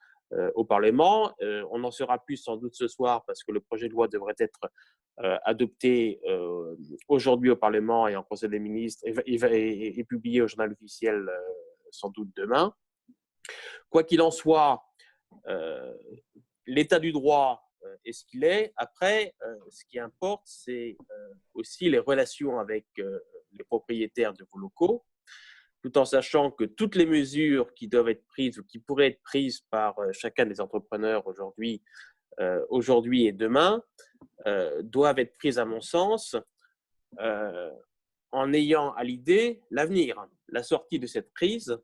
au Parlement. On en saura plus sans doute ce soir parce que le projet de loi devrait être adopté aujourd'hui au Parlement et en Conseil des ministres et publié au journal officiel sans doute demain. Quoi qu'il en soit, l'état du droit est ce qu'il est. Après, ce qui importe, c'est aussi les relations avec les propriétaires de vos locaux, tout en sachant que toutes les mesures qui doivent être prises ou qui pourraient être prises par chacun des entrepreneurs aujourd'hui et demain doivent être prises, à mon sens, en ayant à l'idée l'avenir, la sortie de cette crise,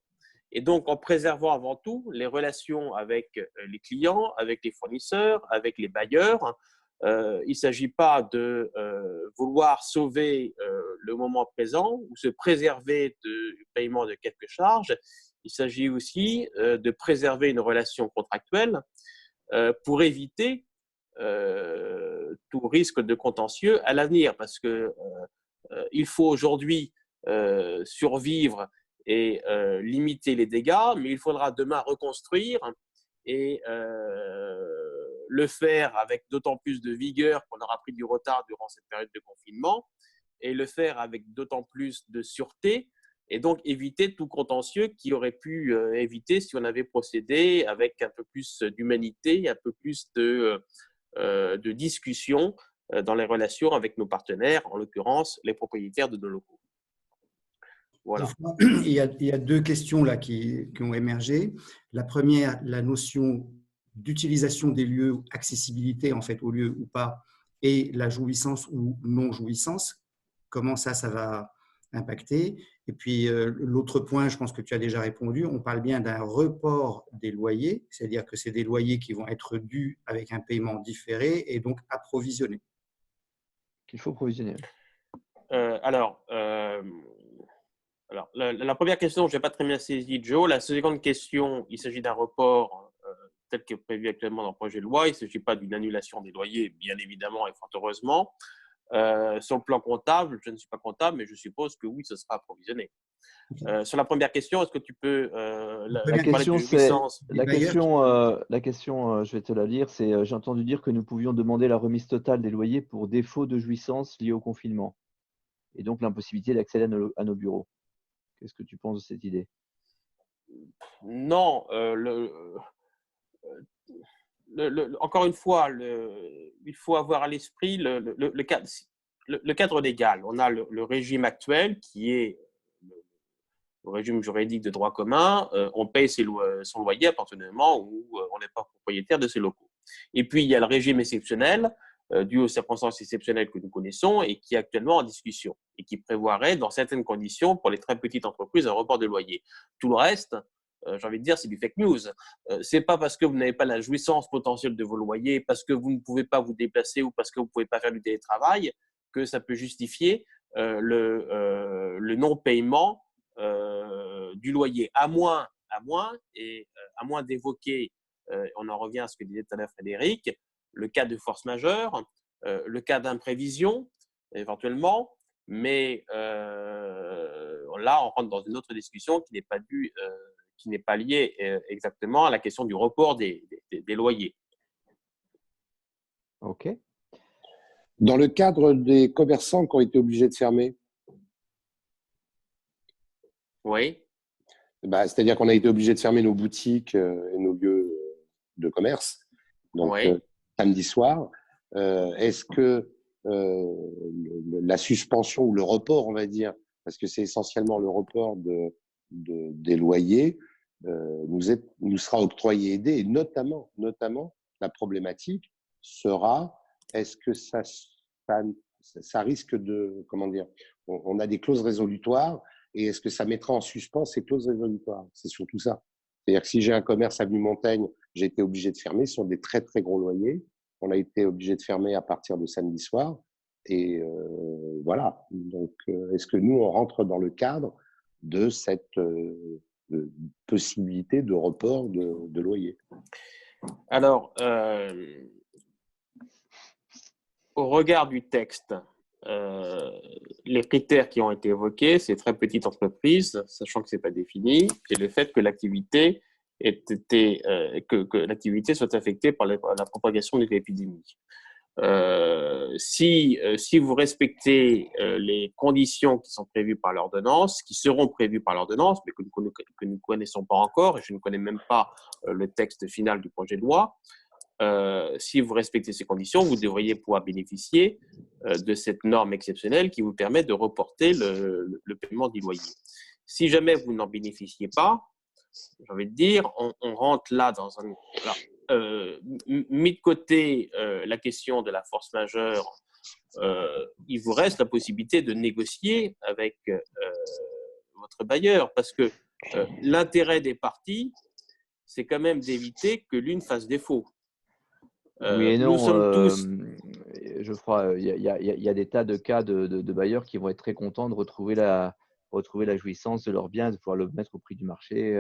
et donc en préservant avant tout les relations avec les clients, avec les fournisseurs, avec les bailleurs. Il ne s'agit pas de vouloir sauver le moment présent ou se préserver du paiement de quelques charges. Il s'agit aussi de préserver une relation contractuelle pour éviter tout risque de contentieux à l'avenir, parce que il faut aujourd'hui survivre et limiter les dégâts, mais il faudra demain reconstruire et le faire avec d'autant plus de vigueur qu'on aura pris du retard durant cette période de confinement, et le faire avec d'autant plus de sûreté, et donc éviter tout contentieux qui aurait pu éviter si on avait procédé avec un peu plus d'humanité, un peu plus de discussion dans les relations avec nos partenaires, en l'occurrence les propriétaires de nos locaux. Voilà. Il y a deux questions là qui ont émergé. La première, la notion d'utilisation des lieux, accessibilité en fait aux lieux ou pas, et la jouissance ou non-jouissance. Comment ça va impacter? Et puis l'autre point, je pense que tu as déjà répondu, on parle bien d'un report des loyers, c'est-à-dire que c'est des loyers qui vont être dus avec un paiement différé et donc approvisionnés. Qu'il faut provisionner. Alors, la première question, je n'ai pas très bien saisi, Joe. La seconde question, il s'agit d'un report tel que prévu actuellement dans le projet de loi. Il ne s'agit pas d'une annulation des loyers, bien évidemment et fort heureusement. Sur le plan comptable, je ne suis pas comptable, mais je suppose que oui, ce sera approvisionné. Sur la première question, est-ce que tu peux la question, je vais te la lire, c'est j'ai entendu dire que nous pouvions demander la remise totale des loyers pour défaut de jouissance lié au confinement et donc l'impossibilité d'accéder à nos bureaux. Qu'est-ce que tu penses de cette idée? Non, encore une fois, il faut avoir à l'esprit le cadre légal. On a le régime actuel qui est le régime juridique de droit commun. On paye son loyer à partir du moment où on n'est pas propriétaire de ses locaux. Et puis, il y a le régime exceptionnel dû aux circonstances exceptionnelles que nous connaissons et qui est actuellement en discussion et qui prévoirait, dans certaines conditions, pour les très petites entreprises, un report de loyer. Tout le reste, j'ai envie de dire, c'est du fake news. C'est pas parce que vous n'avez pas la jouissance potentielle de vos loyers, parce que vous ne pouvez pas vous déplacer ou parce que vous ne pouvez pas faire du télétravail que ça peut justifier le non-paiement du loyer, à moins d'évoquer, on en revient à ce que disait tout à l'heure Frédéric, le cas de force majeure, le cas d'imprévision, éventuellement, mais là, on rentre dans une autre discussion qui n'est pas qui n'est pas liée exactement à la question du report des loyers. OK. Dans le cadre des commerçants qui ont été obligés de fermer, Oui. c'est-à-dire qu'on a été obligé de fermer nos boutiques et nos lieux de commerce, donc Oui. samedi soir. Est-ce que la suspension ou le report, on va dire, parce que c'est essentiellement le report des loyers, nous sera octroyé aidé, et notamment, la problématique sera, est-ce que ça risque de, comment dire, on a des clauses résolutoires, et est-ce que ça mettra en suspens ces clauses résolutoires? C'est surtout ça. C'est-à-dire que si j'ai un commerce avenue Montaigne, j'ai été obligé de fermer, ce sont des très très gros loyers. On a été obligé de fermer à partir de samedi soir. Et voilà. Donc, est-ce que nous, on rentre dans le cadre de cette possibilité de report de loyer? Alors, au regard du texte, les critères qui ont été évoqués, c'est très petite entreprise, sachant que ce n'est pas défini, et le fait que l'activité que l'activité soit affectée par la propagation de l'épidémie. Si vous respectez les conditions qui sont prévues par l'ordonnance, qui seront prévues par l'ordonnance, mais que nous ne connaissons pas encore, et je ne connais même pas le texte final du projet de loi, si vous respectez ces conditions, vous devriez pouvoir bénéficier de cette norme exceptionnelle qui vous permet de reporter le paiement du loyer. Si jamais vous n'en bénéficiez pas, j'ai envie de dire, on rentre là dans un… mis de côté la question de la force majeure, il vous reste la possibilité de négocier avec votre bailleur, parce que l'intérêt des parties, c'est quand même d'éviter que l'une fasse défaut. Oui et non, nous sommes tous… Geoffroy, il y a des tas de cas de bailleurs qui vont être très contents de retrouver la jouissance de leur bien, de pouvoir le mettre au prix du marché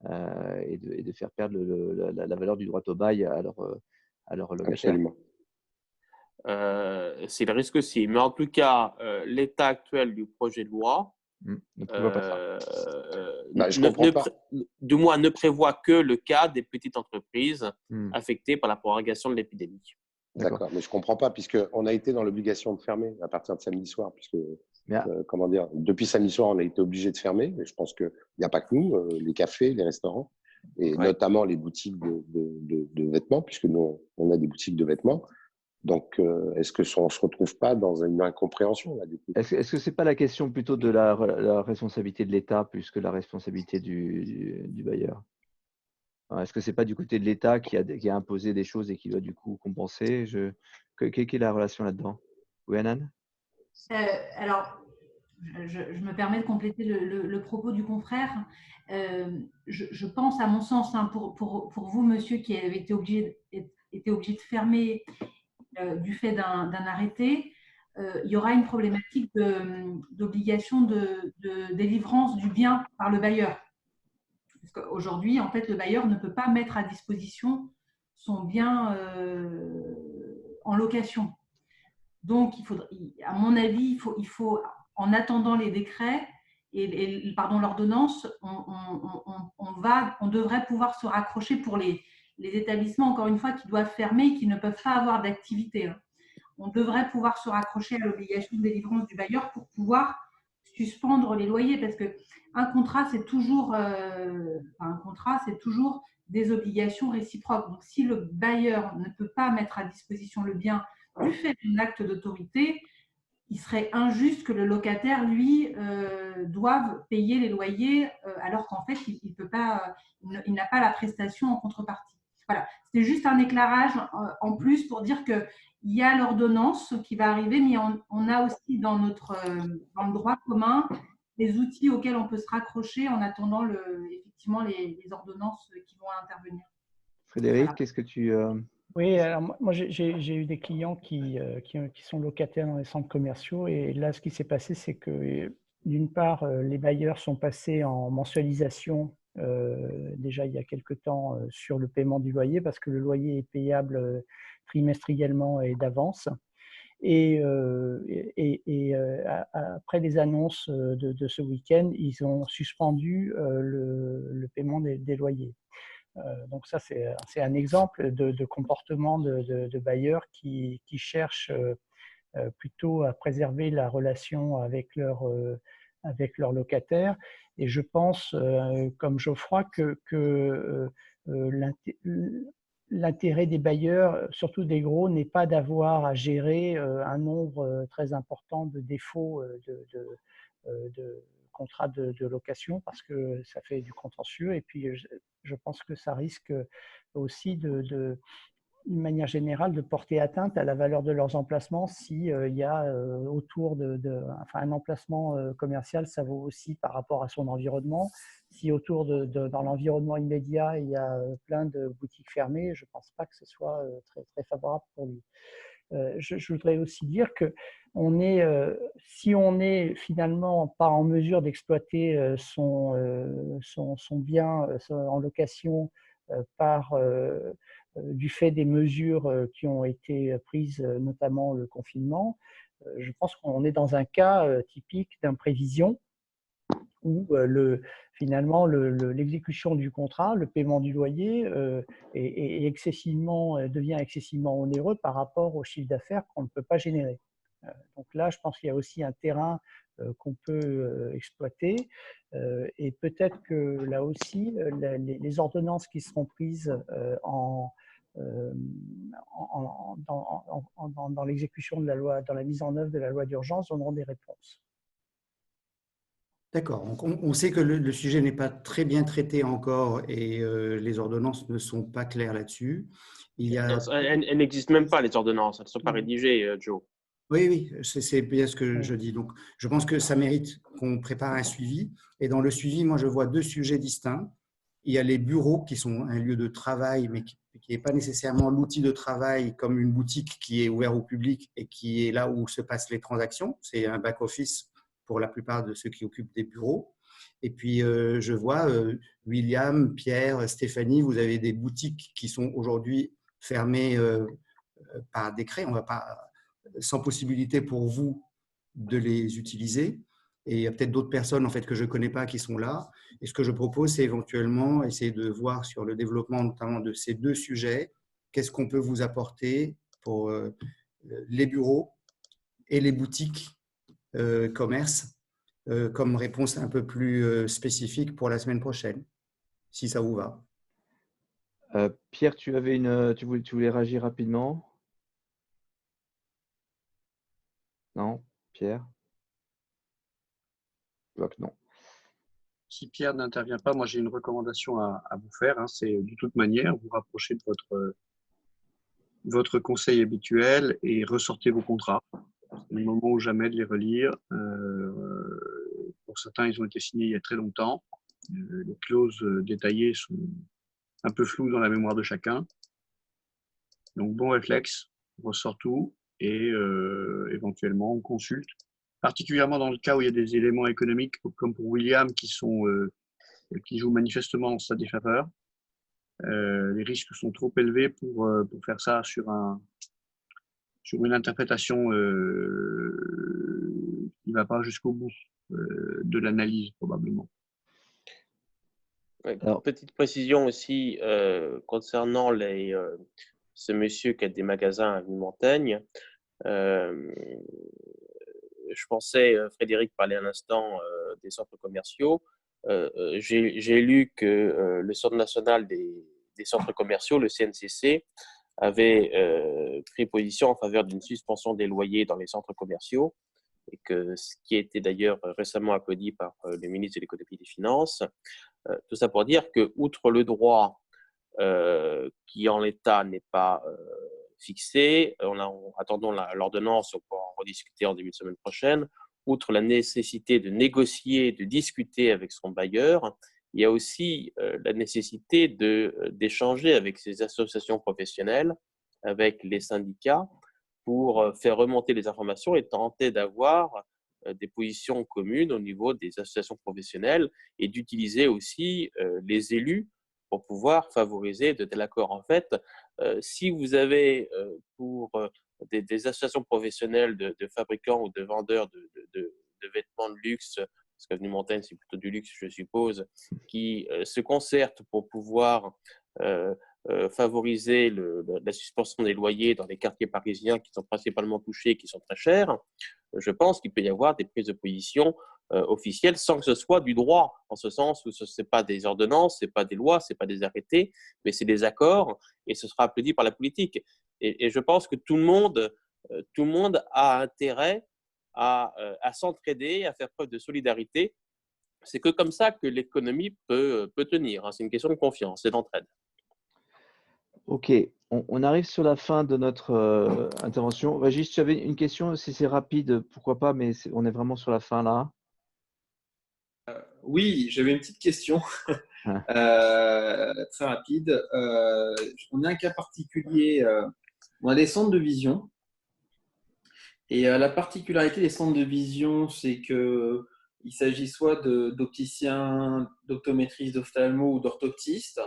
et de faire perdre la valeur du droit au bail à leur locataire. Absolument. C'est le risque aussi. Mais en tout cas, l'état actuel du projet de loi ne prévoit pas ça. Je comprends pas. Du moins, ne prévoit que le cas des petites entreprises affectées par la propagation de l'épidémie. D'accord, mais je ne comprends pas, puisqu'on a été dans l'obligation de fermer à partir de samedi soir, puisque, comment dire, depuis samedi soir, on a été obligé de fermer, mais je pense qu'il n'y a pas que nous, les cafés, les restaurants, et notamment les boutiques de vêtements, puisque nous, on a des boutiques de vêtements. Donc, est-ce qu'on ne se retrouve pas dans une incompréhension là, du coup? Est-ce que ce n'est pas la question plutôt de la responsabilité de l'État plus que la responsabilité du bailleur? Est-ce que ce n'est pas du côté de l'État qui a imposé des choses et qui doit du coup compenser? Quelle est la relation là-dedans? Oui, Anan? Alors, je me permets de compléter le propos du confrère. Je pense, à mon sens, pour vous, monsieur, qui avez été obligé de fermer du fait d'un arrêté, il y aura une problématique d'obligation de délivrance du bien par le bailleur. Parce qu'aujourd'hui, en fait, le bailleur ne peut pas mettre à disposition son bien en location. Donc, à mon avis, il faut, en attendant les décrets et l'ordonnance, on devrait pouvoir se raccrocher pour les établissements, encore une fois, qui doivent fermer et qui ne peuvent pas avoir d'activité. On devrait pouvoir se raccrocher à l'obligation de délivrance du bailleur pour pouvoir suspendre les loyers, parce qu'un contrat, c'est toujours, des obligations réciproques. Donc, si le bailleur ne peut pas mettre à disposition le bien du fait d'un acte d'autorité, il serait injuste que le locataire, lui, doive payer les loyers alors qu'en fait, il n'a pas la prestation en contrepartie. Voilà, c'était juste un éclairage en plus pour dire qu'il y a l'ordonnance qui va arriver, mais on a aussi dans le droit commun les outils auxquels on peut se raccrocher en attendant effectivement les ordonnances qui vont intervenir. Frédéric, Voilà. qu'est-ce que tu… Oui, alors moi j'ai eu des clients qui sont locataires dans les centres commerciaux, et là ce qui s'est passé, c'est que d'une part les bailleurs sont passés en mensualisation déjà il y a quelque temps sur le paiement du loyer, parce que le loyer est payable trimestriellement et d'avance. Et après les annonces de ce week-end, ils ont suspendu le paiement des loyers. Donc ça, c'est un exemple de comportement de bailleurs qui cherchent plutôt à préserver la relation avec leurs locataires. Et je pense, comme Geoffroy, que l'intérêt des bailleurs, surtout des gros, n'est pas d'avoir à gérer un nombre très important de défauts de contrats de location, parce que ça fait du contentieux. Et puis, je pense que ça risque aussi d'une manière générale, de porter atteinte à la valeur de leurs emplacements s'il y a autour enfin, un emplacement commercial, ça vaut aussi par rapport à son environnement. Si autour dans l'environnement immédiat, il y a plein de boutiques fermées, je ne pense pas que ce soit très, très favorable pour lui. Je voudrais aussi dire que si on n'est finalement pas en mesure d'exploiter son bien en location du fait des mesures qui ont été prises, notamment le confinement, je pense qu'on est dans un cas typique d'imprévision où finalement l'exécution du contrat, le paiement du loyer devient excessivement onéreux par rapport au chiffre d'affaires qu'on ne peut pas générer. Donc là, je pense qu'il y a aussi un terrain qu'on peut exploiter, et peut-être que là aussi, les ordonnances qui seront prises dans l'exécution de la loi, dans la mise en œuvre de la loi d'urgence, donneront des réponses. D'accord. Donc, on sait que le sujet n'est pas très bien traité encore et les ordonnances ne sont pas claires là-dessus. Elles n'existent même pas, les ordonnances. Elles ne sont pas rédigées, Joe. Oui, c'est bien ce que je dis. Donc, je pense que ça mérite qu'on prépare un suivi. Et dans le suivi, moi, je vois deux sujets distincts. Il y a les bureaux qui sont un lieu de travail, mais qui n'est pas nécessairement l'outil de travail comme une boutique qui est ouverte au public et qui est là où se passent les transactions. C'est un back-office pour la plupart de ceux qui occupent des bureaux. Et puis, je vois William, Pierre, Stéphanie, vous avez des boutiques qui sont aujourd'hui fermées par décret. On va pas, sans possibilité pour vous de les utiliser. Et il y a peut-être d'autres personnes en fait, que je ne connais pas qui sont là. Et ce que je propose, c'est éventuellement essayer de voir sur le développement notamment de ces deux sujets, qu'est-ce qu'on peut vous apporter pour les bureaux et les boutiques commerce comme réponse un peu plus spécifique pour la semaine prochaine, si ça vous va. Pierre, tu voulais réagir rapidement? Non, Pierre? Je vois que non. Si Pierre n'intervient pas, moi j'ai une recommandation à vous faire. C'est de toute manière vous rapprocher de votre conseil habituel et ressortez vos contrats. C'est le moment ou jamais de les relire. Pour certains, ils ont été signés il y a très longtemps. Les clauses détaillées sont un peu floues dans la mémoire de chacun. Donc bon réflexe, on ressort tout et éventuellement on consulte. Particulièrement dans le cas où il y a des éléments économiques comme pour William qui jouent manifestement en sa défaveur. Les risques sont trop élevés pour faire ça sur une interprétation qui ne va pas jusqu'au bout de l'analyse probablement. Ouais, petite précision aussi concernant ce monsieur qui a des magasins à Avenue Montaigne. Je pensais, Frédéric parlait à l'instant des centres commerciaux. J'ai lu que le Centre national des centres commerciaux, le CNCC, avait pris position en faveur d'une suspension des loyers dans les centres commerciaux, et que ce qui a été d'ailleurs récemment applaudi par le ministre de l'économie et des finances. Tout ça pour dire que, outre le droit qui en l'état n'est pas fixé, attendons l'ordonnance, on pourra en rediscuter en début de semaine prochaine. Outre la nécessité de négocier, de discuter avec son bailleur, il y a aussi la nécessité d'échanger avec ces associations professionnelles, avec les syndicats, pour faire remonter les informations et tenter d'avoir des positions communes au niveau des associations professionnelles et d'utiliser aussi les élus pour pouvoir favoriser de tels accords. En fait, si vous avez pour des associations professionnelles de fabricants ou de vendeurs de vêtements de luxe, parce qu'Avenue Montaigne, c'est plutôt du luxe, je suppose, qui se concertent pour pouvoir favoriser la suspension des loyers dans les quartiers parisiens qui sont principalement touchés, qui sont très chers, je pense qu'il peut y avoir des prises de position officielles sans que ce soit du droit, en ce sens où ce n'est pas des ordonnances, ce n'est pas des lois, ce n'est pas des arrêtés, mais c'est des accords et ce sera applaudi par la politique. Et je pense que tout le monde a intérêt à s'entraider, à faire preuve de solidarité. C'est que comme ça que l'économie peut tenir. C'est une question de confiance et d'entraide. Ok, on arrive sur la fin de notre intervention. Régis, tu avais une question, si c'est rapide, pourquoi pas, mais on est vraiment sur la fin là. Oui, j'avais une petite question, très rapide. On a un cas particulier, on a des centres de vision. Et la particularité des centres de vision, c'est qu'il s'agit soit d'opticiens, d'optométristes, d'ophtalmo ou d'orthoptistes.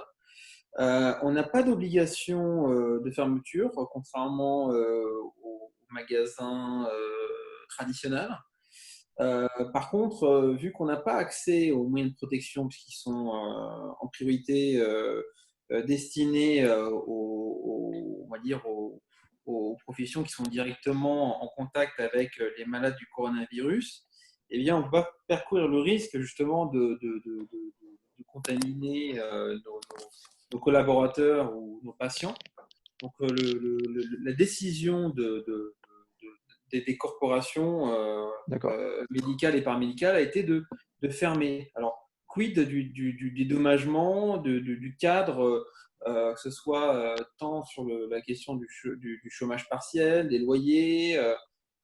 On n'a pas d'obligation de fermeture, contrairement aux magasins traditionnels. Par contre, vu qu'on n'a pas accès aux moyens de protection, puisqu'ils sont en priorité destinés on va dire aux professions qui sont directement en contact avec les malades du coronavirus, eh bien, on va parcourir le risque justement de contaminer nos collaborateurs ou nos patients. Donc, la décision des corporations médicales et paramédicales a été de fermer. Alors, quid du dédommagement, du cadre, que ce soit tant sur la question du chômage partiel, des loyers.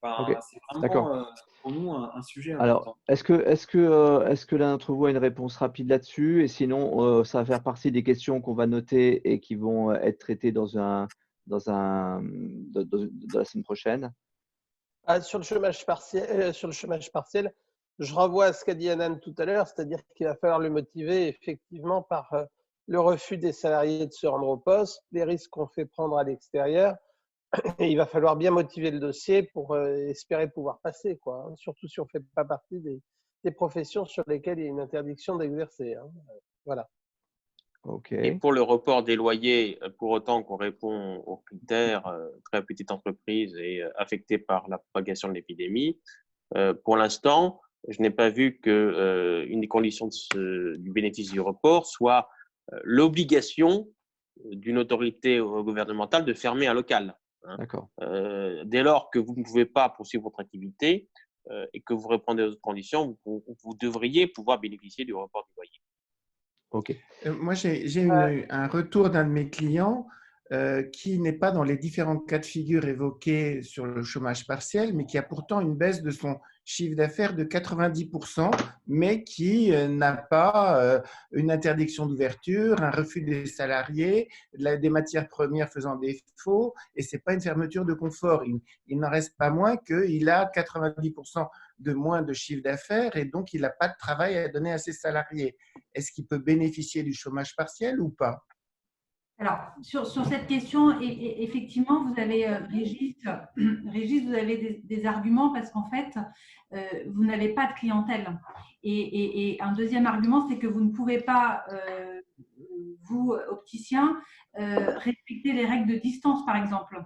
C'est vraiment pour nous un sujet important. Alors, est-ce que l'un d'entre vous a une réponse rapide là-dessus? Et sinon, ça va faire partie des questions qu'on va noter et qui vont être traitées dans la semaine prochaine. Sur le chômage partiel, je renvoie à ce qu'a dit Anan tout à l'heure, c'est-à-dire qu'il va falloir le motiver effectivement par le refus des salariés de se rendre au poste, les risques qu'on fait prendre à l'extérieur. Et il va falloir bien motiver le dossier pour espérer pouvoir passer, quoi, hein, surtout si on ne fait pas partie des professions sur lesquelles il y a une interdiction d'exercer. Hein. Voilà. Okay. Et pour le report des loyers, pour autant qu'on répond aux critères très petites entreprises et affectées par la propagation de l'épidémie, pour l'instant, je n'ai pas vu qu'une des conditions du bénéfice du report soit l'obligation d'une autorité gouvernementale de fermer un local. Hein. D'accord. Dès lors que vous ne pouvez pas poursuivre votre activité et que vous répondez aux autres conditions, vous devriez pouvoir bénéficier du report du loyer. Ok. Moi, j'ai un retour d'un de mes clients qui n'est pas dans les différents cas de figure évoqués sur le chômage partiel, mais qui a pourtant une baisse de son chiffre d'affaires de 90%, mais qui n'a pas une interdiction d'ouverture, un refus des salariés, des matières premières faisant défaut, et ce n'est pas une fermeture de confort. Il n'en reste pas moins qu'il a 90% de moins de chiffre d'affaires et donc il n'a pas de travail à donner à ses salariés. Est-ce qu'il peut bénéficier du chômage partiel ou pas? Alors, sur cette question, effectivement, vous avez, Régis, vous avez des arguments parce qu'en fait, vous n'avez pas de clientèle. Et un deuxième argument, c'est que vous ne pouvez pas, vous, opticiens, respecter les règles de distance, par exemple.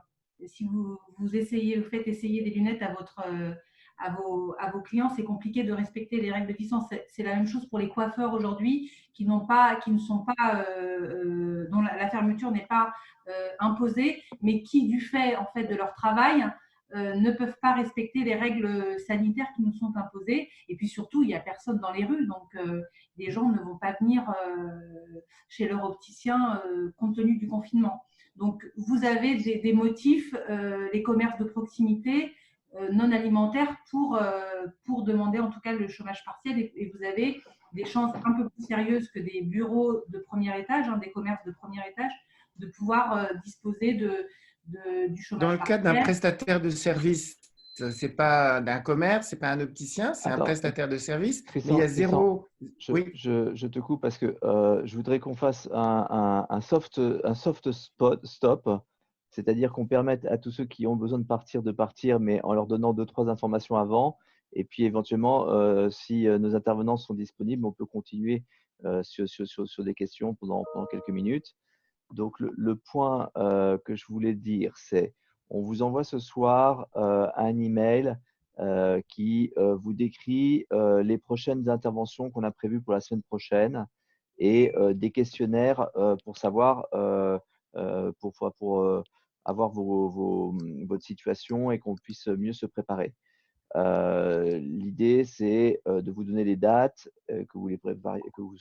Si vous faites essayer des lunettes à vos clients, c'est compliqué de respecter les règles de distance. C'est la même chose pour les coiffeurs aujourd'hui qui ne sont pas, dont la fermeture n'est pas imposée, mais qui, du fait en fait de leur travail, ne peuvent pas respecter les règles sanitaires qui nous sont imposées. Et puis surtout, il n'y a personne dans les rues, donc les gens ne vont pas venir chez leur opticien compte tenu du confinement. Donc, vous avez des motifs, les commerces de proximité, non alimentaires pour demander en tout cas le chômage partiel et vous avez des chances un peu plus sérieuses que des bureaux de premier étage, des commerces de premier étage, de pouvoir disposer du chômage partiel. Dans le cadre d'un prestataire de service, c'est pas d'un commerce, c'est pas un opticien, c'est un Attends, prestataire de service, mais il y Tristan, a zéro. Oui, je te coupe parce que je voudrais qu'on fasse un soft stop, c'est-à-dire qu'on permette à tous ceux qui ont besoin de partir, mais en leur donnant 2-3 informations avant. Et puis éventuellement, si nos intervenants sont disponibles, on peut continuer sur des questions pendant quelques minutes. Donc, le point que je voulais dire, c'est on vous envoie ce soir un email qui vous décrit les prochaines interventions qu'on a prévues pour la semaine prochaine et des questionnaires pour savoir, pour avoir votre situation et qu'on puisse mieux se préparer. L'idée, c'est de vous donner les dates, que vous les préparez, que vous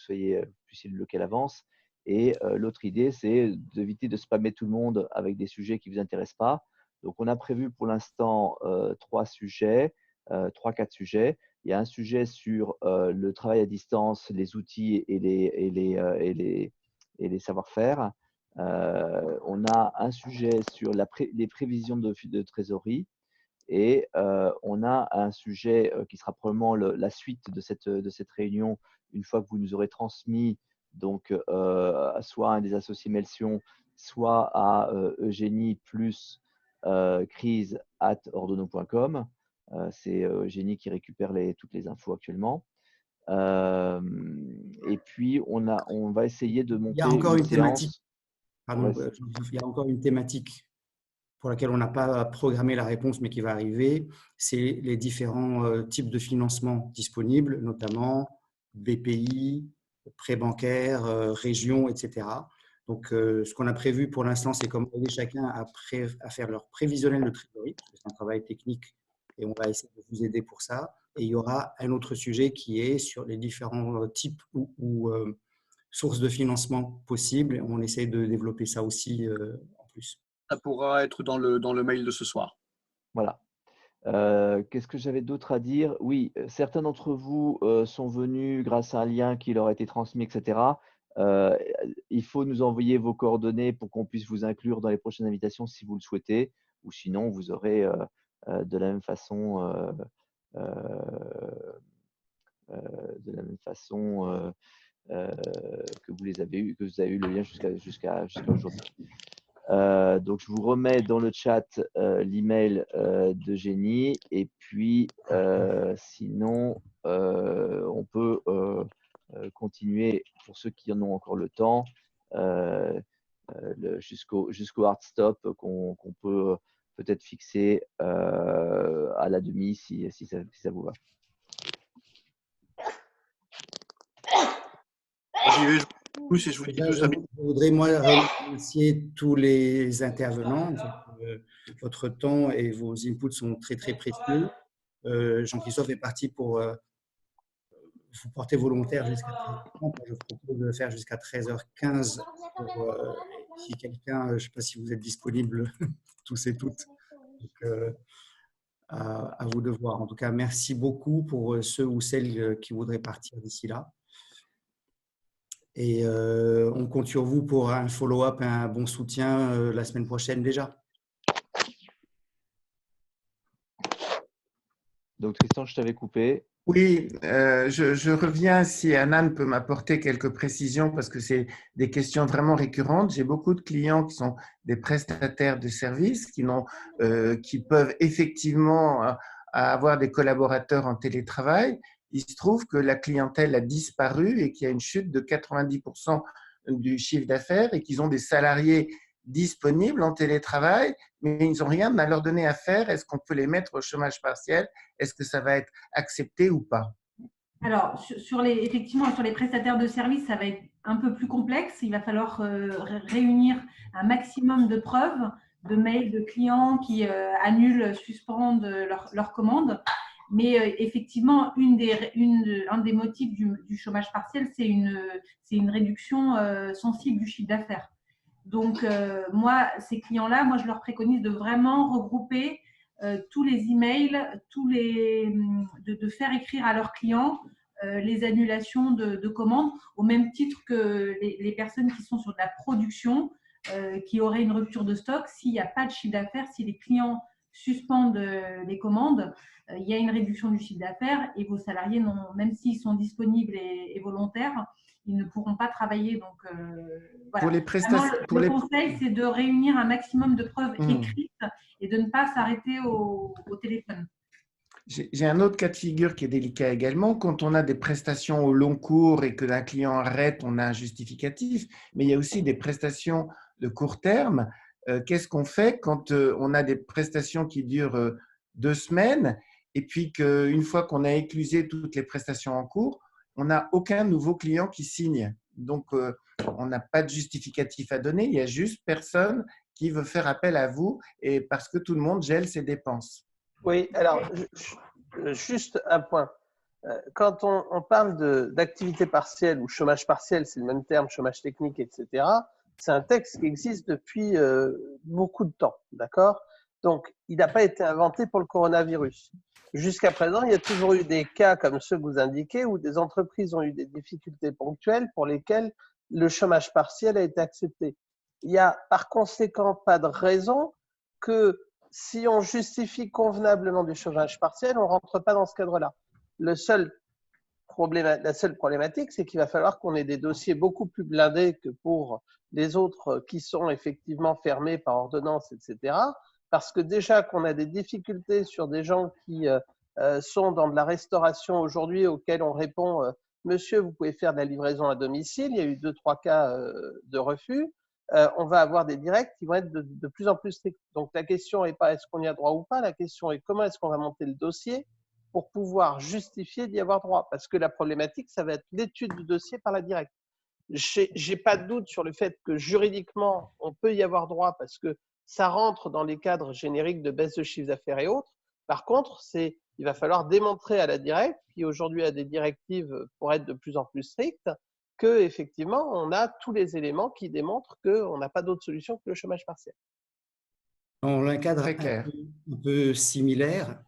puissiez le bloquer à l'avance. Et l'autre idée, c'est d'éviter de spammer tout le monde avec des sujets qui ne vous intéressent pas. Donc, on a prévu pour l'instant 3-4 sujets. Il y a un sujet sur le travail à distance, les outils et les savoir-faire. On a un sujet sur les prévisions de trésorerie. Et on a un sujet qui sera probablement la suite de cette réunion une fois que vous nous aurez transmis donc soit à un des associés Melsion, soit à Eugénie plus crise@ordono.com. C'est Eugénie qui récupère toutes les infos actuellement. Et puis, on va essayer de monter Il y a encore une thématique. séance. Pardon, il y a encore une thématique pour laquelle on n'a pas programmé la réponse, mais qui va arriver, c'est les différents types de financement disponibles, notamment BPI, prêts bancaires, régions, etc. Donc, ce qu'on a prévu pour l'instant, c'est comme aider chacun à faire leur prévisionnel de trésorerie, parce que c'est un travail technique et on va essayer de vous aider pour ça. Et il y aura un autre sujet qui est sur les différents types ou sources de financement possibles. On essaie de développer ça aussi en plus. Ça pourra être dans le mail de ce soir. Voilà. Qu'est-ce que j'avais d'autre à dire? Oui, certains d'entre vous sont venus grâce à un lien qui leur a été transmis, etc. Il faut nous envoyer vos coordonnées pour qu'on puisse vous inclure dans les prochaines invitations si vous le souhaitez, ou sinon vous aurez de la même façon, que vous avez eu le lien jusqu'à aujourd'hui. Donc, je vous remets dans le chat l'email d'Eugénie et puis sinon, on peut continuer pour ceux qui en ont encore le temps jusqu'au hard stop qu'on peut peut-être fixer à la demi si ça vous va. Je voudrais moi remercier tous les intervenants. Votre temps et vos inputs sont très très précieux. Jean-Christophe est parti pour vous porter volontaire jusqu'à 13h30. Je propose de le faire jusqu'à 13h15. Si quelqu'un, je ne sais pas si vous êtes disponibles tous et toutes. Donc, à vous de voir. En tout cas, merci beaucoup pour ceux ou celles qui voudraient partir d'ici là. Et on compte sur vous pour un follow-up et un bon soutien la semaine prochaine déjà. Donc Tristan, je t'avais coupé. Oui, je reviens si Anan peut m'apporter quelques précisions parce que c'est des questions vraiment récurrentes. J'ai beaucoup de clients qui sont des prestataires de services qui peuvent effectivement avoir des collaborateurs en télétravail. Il se trouve que la clientèle a disparu et qu'il y a une chute de 90% du chiffre d'affaires et qu'ils ont des salariés disponibles en télétravail, mais ils n'ont rien à leur donner à faire. Est-ce qu'on peut les mettre au chômage partiel? Est-ce que ça va être accepté ou pas? Alors, effectivement, sur les prestataires de services, ça va être un peu plus complexe. Il va falloir réunir un maximum de preuves, de mails de clients qui annulent, suspendent leur commande. Mais effectivement, un des motifs du chômage partiel, c'est une réduction sensible du chiffre d'affaires. Donc, moi, ces clients-là, je leur préconise de vraiment regrouper tous les emails, de faire écrire à leurs clients les annulations de commandes, au même titre que les personnes qui sont sur de la production, qui auraient une rupture de stock. S'il n'y a pas de chiffre d'affaires, si les clients suspendent les commandes, il y a une réduction du chiffre d'affaires et vos salariés, même s'ils sont disponibles et volontaires, ils ne pourront pas travailler. Donc, voilà. Pour les prestations, le conseil, c'est de réunir un maximum de preuves Mmh. écrites et de ne pas s'arrêter au téléphone. J'ai un autre cas de figure qui est délicat également. Quand on a des prestations au long cours et que un client arrête, on a un justificatif. Mais il y a aussi des prestations de court terme. Qu'est-ce qu'on fait quand on a des prestations qui durent 2 semaines et puis qu'une fois qu'on a éclusé toutes les prestations en cours, on n'a aucun nouveau client qui signe. Donc, on n'a pas de justificatif à donner. Il y a juste personne qui veut faire appel à vous et parce que tout le monde gèle ses dépenses. Oui, alors, juste un point. Quand on parle d'activité partielle ou chômage partiel, c'est le même terme, chômage technique, etc., c'est un texte qui existe depuis beaucoup de temps, d'accord? Donc, il n'a pas été inventé pour le coronavirus. Jusqu'à présent, il y a toujours eu des cas comme ceux que vous indiquez où des entreprises ont eu des difficultés ponctuelles pour lesquelles le chômage partiel a été accepté. Il n'y a par conséquent pas de raison que si on justifie convenablement du chômage partiel, on ne rentre pas dans ce cadre-là. La seule problématique, c'est qu'il va falloir qu'on ait des dossiers beaucoup plus blindés que pour les autres qui sont effectivement fermés par ordonnance, etc. Parce que déjà qu'on a des difficultés sur des gens qui sont dans de la restauration aujourd'hui auxquels on répond monsieur, vous pouvez faire de la livraison à domicile. Il y a eu 2-3 cas de refus. On va avoir des directs qui vont être de plus en plus stricts. Donc, la question n'est pas est-ce qu'on y a droit ou pas, la question est comment est-ce qu'on va monter le dossier pour pouvoir justifier d'y avoir droit. Parce que la problématique, ça va être l'étude du dossier par la directe. Je n'ai pas de doute sur le fait que juridiquement, on peut y avoir droit parce que ça rentre dans les cadres génériques de baisse de chiffre d'affaires et autres. Par contre, il va falloir démontrer à la directe, qui aujourd'hui a des directives pour être de plus en plus strictes, qu'effectivement, on a tous les éléments qui démontrent qu'on n'a pas d'autre solution que le chômage partiel. Dans un cadre un peu similaire,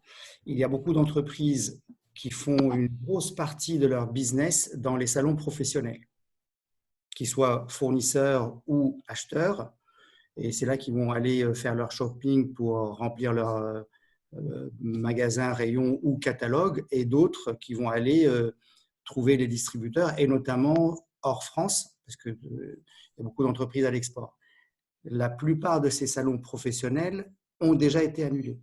il y a beaucoup d'entreprises qui font une grosse partie de leur business dans les salons professionnels, qu'ils soient fournisseurs ou acheteurs. Et c'est là qu'ils vont aller faire leur shopping pour remplir leur magasin, rayon ou catalogue, et d'autres qui vont aller trouver les distributeurs, et notamment hors France, parce qu'il y a beaucoup d'entreprises à l'export. La plupart de ces salons professionnels ont déjà été annulés.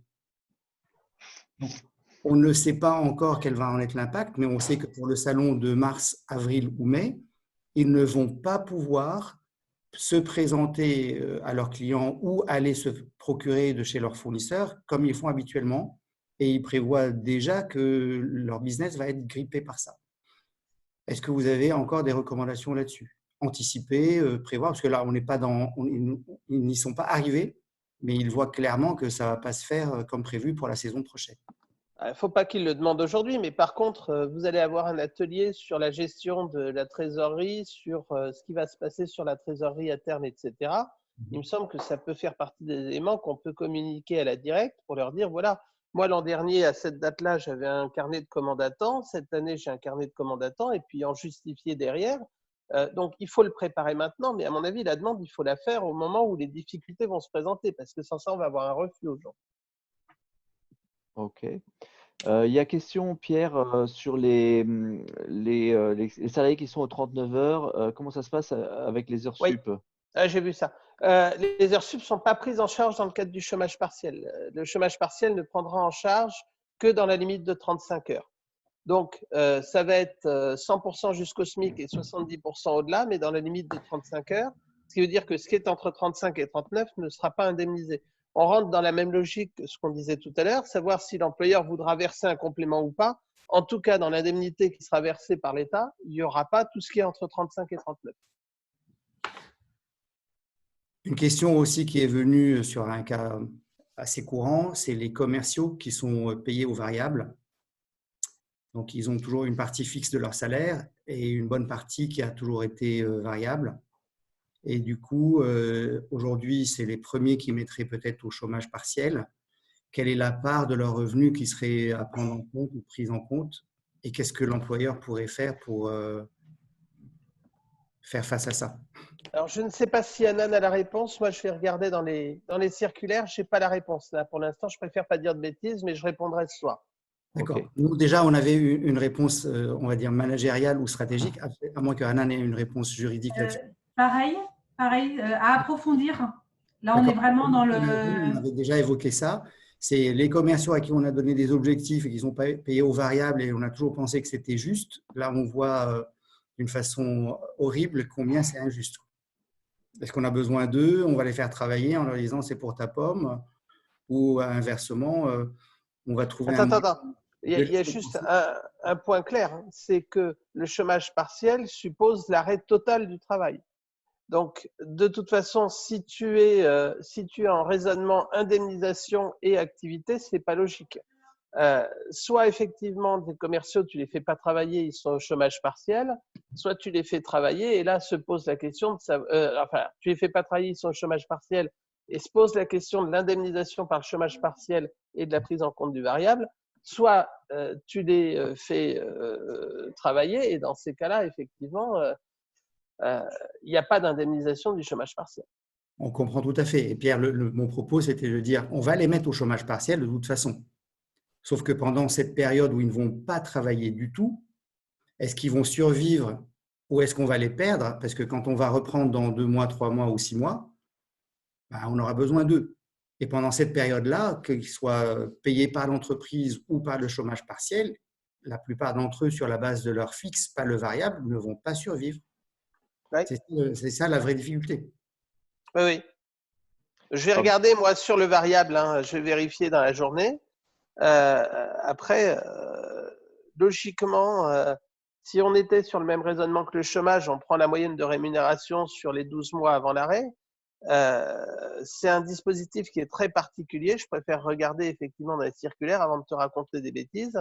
Donc, on ne sait pas encore quel va en être l'impact, mais on sait que pour le salon de mars, avril ou mai, ils ne vont pas pouvoir se présenter à leurs clients ou aller se procurer de chez leurs fournisseurs comme ils font habituellement, et ils prévoient déjà que leur business va être grippé par ça. Est-ce que vous avez encore des recommandations là-dessus? Anticiper, prévoir, parce que là, ils n'y sont pas arrivés, mais ils voient clairement que ça ne va pas se faire comme prévu pour la saison prochaine. Il ne faut pas qu'ils le demandent aujourd'hui, mais par contre, vous allez avoir un atelier sur la gestion de la trésorerie, sur ce qui va se passer sur la trésorerie à terme, etc. Il me semble que ça peut faire partie des éléments qu'on peut communiquer à la directe pour leur dire, voilà, moi l'an dernier, à cette date-là, j'avais un carnet de commandes à temps, cette année, j'ai un carnet de commandes à temps, et puis en justifier derrière. Donc, il faut le préparer maintenant, mais à mon avis, la demande, il faut la faire au moment où les difficultés vont se présenter, parce que sans ça, on va avoir un refus aux gens. Ok. Il y a question, Pierre, sur les salariés qui sont aux 39 heures. Comment ça se passe avec les heures sup? J'ai vu ça. Les heures sup ne sont pas prises en charge dans le cadre du chômage partiel. Le chômage partiel ne prendra en charge que dans la limite de 35 heures. Donc, ça va être 100% jusqu'au SMIC et 70% au-delà, mais dans la limite de 35 heures. Ce qui veut dire que ce qui est entre 35 et 39 ne sera pas indemnisé. On rentre dans la même logique que ce qu'on disait tout à l'heure, savoir si l'employeur voudra verser un complément ou pas. En tout cas, dans l'indemnité qui sera versée par l'État, il n'y aura pas tout ce qui est entre 35 et 39. Une question aussi qui est venue sur un cas assez courant, c'est les commerciaux qui sont payés aux variables. Donc, ils ont toujours une partie fixe de leur salaire et une bonne partie qui a toujours été variable. Et du coup, aujourd'hui, c'est les premiers qui mettraient peut-être au chômage partiel. Quelle est la part de leur revenu qui serait à prendre en compte ou prise en compte? Et qu'est-ce que l'employeur pourrait faire pour faire face à ça. Alors, je ne sais pas si Anan a la réponse. Moi, je vais regarder dans les circulaires. Je n'ai pas la réponse là. Pour l'instant, je préfère pas dire de bêtises, mais je répondrai ce soir. D'accord. Ok. Nous, déjà, on avait eu une réponse, on va dire, managériale ou stratégique, à moins que Hanan ait une réponse juridique là-dessus. Pareil, à approfondir. Là, on est vraiment dans le… On avait déjà évoqué ça. C'est les commerciaux à qui on a donné des objectifs et qui sont payés aux variables et on a toujours pensé que c'était juste. Là, on voit d'une façon horrible combien c'est injuste. Est-ce qu'on a besoin d'eux? On va les faire travailler en leur disant c'est pour ta pomme, ou inversement, on va trouver Attends. Il y a juste un point clair, hein, c'est que le chômage partiel suppose l'arrêt total du travail. Donc, de toute façon, si tu es en raisonnement indemnisation et activité, c'est pas logique. Soit effectivement, des commerciaux, tu les fais pas travailler, ils sont au chômage partiel, soit tu les fais travailler et là se pose la question de tu les fais pas travailler, ils sont au chômage partiel et se pose la question de l'indemnisation par le chômage partiel et de la prise en compte du variable, soit tu les fais travailler et dans ces cas-là, effectivement, il n'y a pas d'indemnisation du chômage partiel. On comprend tout à fait. Et Pierre, mon propos, c'était de dire on va les mettre au chômage partiel de toute façon. Sauf que pendant cette période où ils ne vont pas travailler du tout, est-ce qu'ils vont survivre ou est-ce qu'on va les perdre? Parce que quand on va reprendre dans 2 mois, 3 mois ou 6 mois, on aura besoin d'eux. Et pendant cette période-là, qu'ils soient payés par l'entreprise ou par le chômage partiel, la plupart d'entre eux, sur la base de leur fixe, pas le variable, ne vont pas survivre. Ouais. C'est ça la vraie difficulté. Oui. Je vais regarder, moi, sur le variable, hein, je vais vérifier dans la journée. Après, logiquement, si on était sur le même raisonnement que le chômage, on prend la moyenne de rémunération sur les 12 mois avant l'arrêt. C'est un dispositif qui est très particulier. Je préfère regarder effectivement dans les circulaires avant de te raconter des bêtises.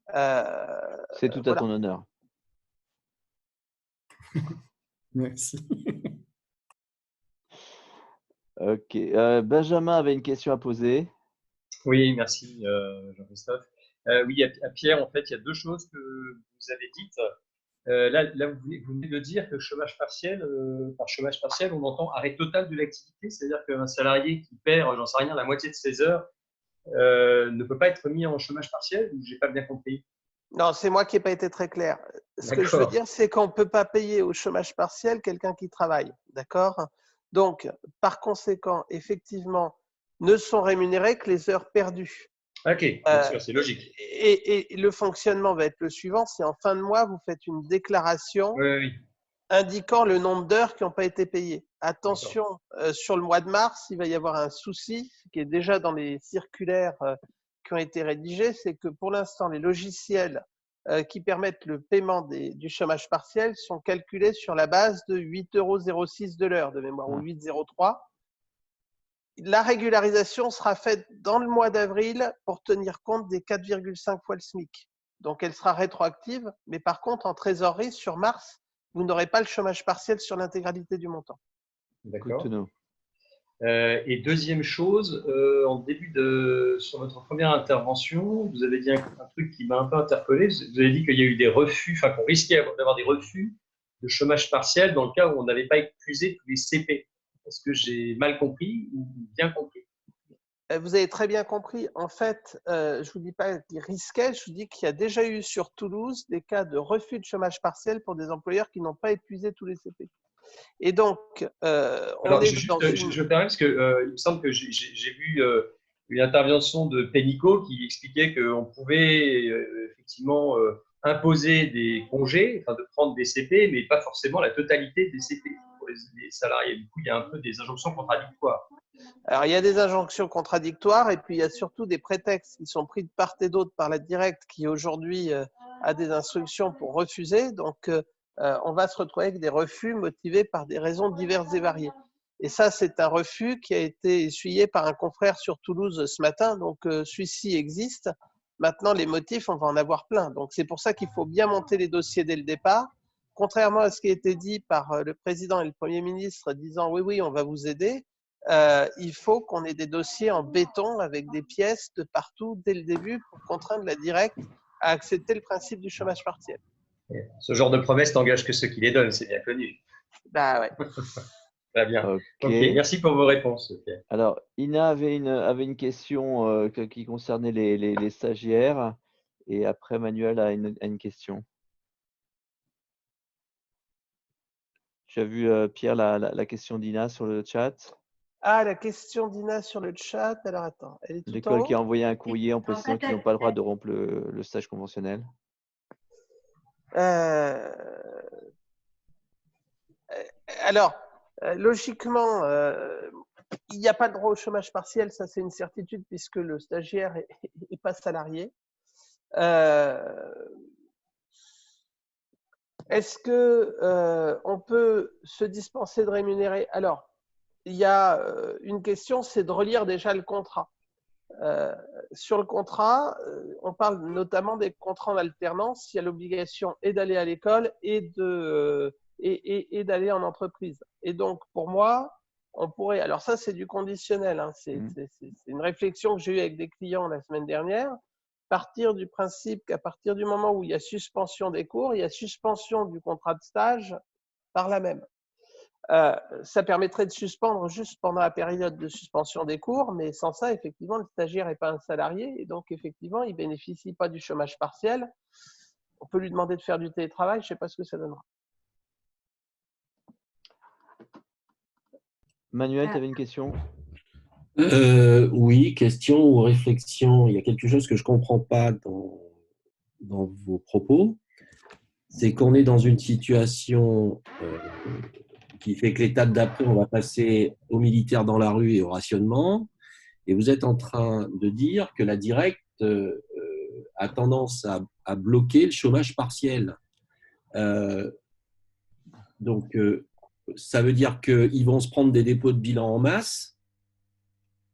C'est tout à ton honneur. Merci. Ok. Benjamin avait une question à poser. Oui, merci Jean-Christophe. Oui, à Pierre, en fait, il y a 2 choses que vous avez dites. Là, vous venez de dire que chômage partiel, par chômage partiel, on entend arrêt total de l'activité, c'est-à-dire qu'un salarié qui perd, j'en sais rien, la moitié de ses heures ne peut pas être mis en chômage partiel, ou j'ai pas bien compris? Non, c'est moi qui n'ai pas été très clair. Ce que je veux dire, c'est qu'on ne peut pas payer au chômage partiel quelqu'un qui travaille. D'accord? Donc, par conséquent, effectivement, ne sont rémunérées que les heures perdues. Ok, bien sûr, c'est logique. Et le fonctionnement va être le suivant, c'est en fin de mois, vous faites une déclaration indiquant le nombre d'heures qui n'ont pas été payées. Attention, sur le mois de mars, il va y avoir un souci qui est déjà dans les circulaires qui ont été rédigés, c'est que pour l'instant, les logiciels qui permettent le paiement du chômage partiel sont calculés sur la base de 8,06 € de l'heure de mémoire, ou 8,03 €. La régularisation sera faite dans le mois d'avril pour tenir compte des 4,5 fois le SMIC. Donc, elle sera rétroactive, mais par contre, en trésorerie, sur mars, vous n'aurez pas le chômage partiel sur l'intégralité du montant. D'accord. Et deuxième chose, sur votre première intervention, vous avez dit un truc qui m'a un peu interpellé. Vous avez dit qu'il y a eu des refus, enfin qu'on risquait d'avoir des refus de chômage partiel dans le cas où on n'avait pas épuisé tous les CP. Est-ce que j'ai mal compris ou bien compris? Vous avez très bien compris. En fait, je ne vous dis pas qu'il risquait, je vous dis qu'il y a déjà eu sur Toulouse des cas de refus de chômage partiel pour des employeurs qui n'ont pas épuisé tous les CP. Et donc, je permets parce que il me semble que j'ai vu une intervention de Pénicaud qui expliquait qu'on pouvait effectivement imposer des congés, enfin de prendre des CP, mais pas forcément la totalité des CP pour les salariés. Du coup, il y a un peu des injonctions contradictoires. Alors, il y a des injonctions contradictoires et puis il y a surtout des prétextes qui sont pris de part et d'autre par la directe qui aujourd'hui a des instructions pour refuser. Donc, on va se retrouver avec des refus motivés par des raisons diverses et variées. Et ça, c'est un refus qui a été essuyé par un confrère sur Toulouse ce matin. Donc, celui-ci existe. Maintenant, les motifs, on va en avoir plein. Donc, c'est pour ça qu'il faut bien monter les dossiers dès le départ. Contrairement à ce qui a été dit par le président et le Premier ministre disant « oui, on va vous aider », il faut qu'on ait des dossiers en béton avec des pièces de partout dès le début pour contraindre la directe à accepter le principe du chômage partiel. Ce genre de promesses n'engage que ceux qui les donnent, c'est bien connu. Bah ouais. Très bien. Ok. Ok, merci pour vos réponses. Pierre. Alors, Ina avait une question qui concernait les stagiaires. Et après, Manuel a une question. Tu as vu, Pierre, la question d'Ina sur le chat? Ah, la question d'Ina sur le chat. Alors attends, elle est tout en L'école qui a haut. envoyé un courrier en précisant qu'ils n'ont pas le droit de rompre le stage conventionnel. Alors, logiquement, il n'y a pas de droit au chômage partiel, ça c'est une certitude puisque le stagiaire n'est pas salarié. Est-ce que on peut se dispenser de rémunérer? Alors, il y a une question, c'est de relire déjà le contrat. Sur le contrat, on parle notamment des contrats en alternance. Il y a l'obligation et d'aller à l'école et d'aller en entreprise. Et donc, pour moi, on pourrait… Alors ça, c'est du conditionnel. Hein, c'est une réflexion que j'ai eue avec des clients la semaine dernière. Partir du principe qu'à partir du moment où il y a suspension des cours, il y a suspension du contrat de stage par la même. Ça permettrait de suspendre juste pendant la période de suspension des cours, mais sans ça, effectivement, le stagiaire n'est pas un salarié et donc, effectivement, il ne bénéficie pas du chômage partiel. On peut lui demander de faire du télétravail, je ne sais pas ce que ça donnera. Manuel, tu avais une question? Oui, question ou réflexion. Il y a quelque chose que je ne comprends pas dans vos propos. C'est qu'on est dans une situation qui fait que l'étape d'après, on va passer aux militaires dans la rue et au rationnement. Et vous êtes en train de dire que la directe a tendance à bloquer le chômage partiel. Donc, ça veut dire qu'ils vont se prendre des dépôts de bilan en masse,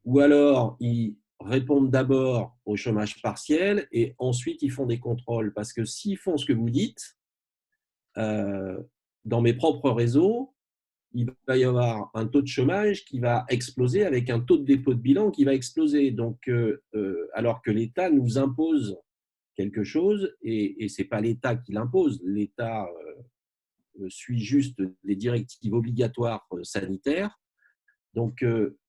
ou alors ils répondent d'abord au chômage partiel et ensuite ils font des contrôles. Parce que s'ils font ce que vous dites, dans mes propres réseaux, il va y avoir un taux de chômage qui va exploser avec un taux de dépôt de bilan qui va exploser. Donc, alors que l'État nous impose quelque chose, et ce n'est pas l'État qui l'impose, l'État suit juste les directives obligatoires sanitaires. Donc,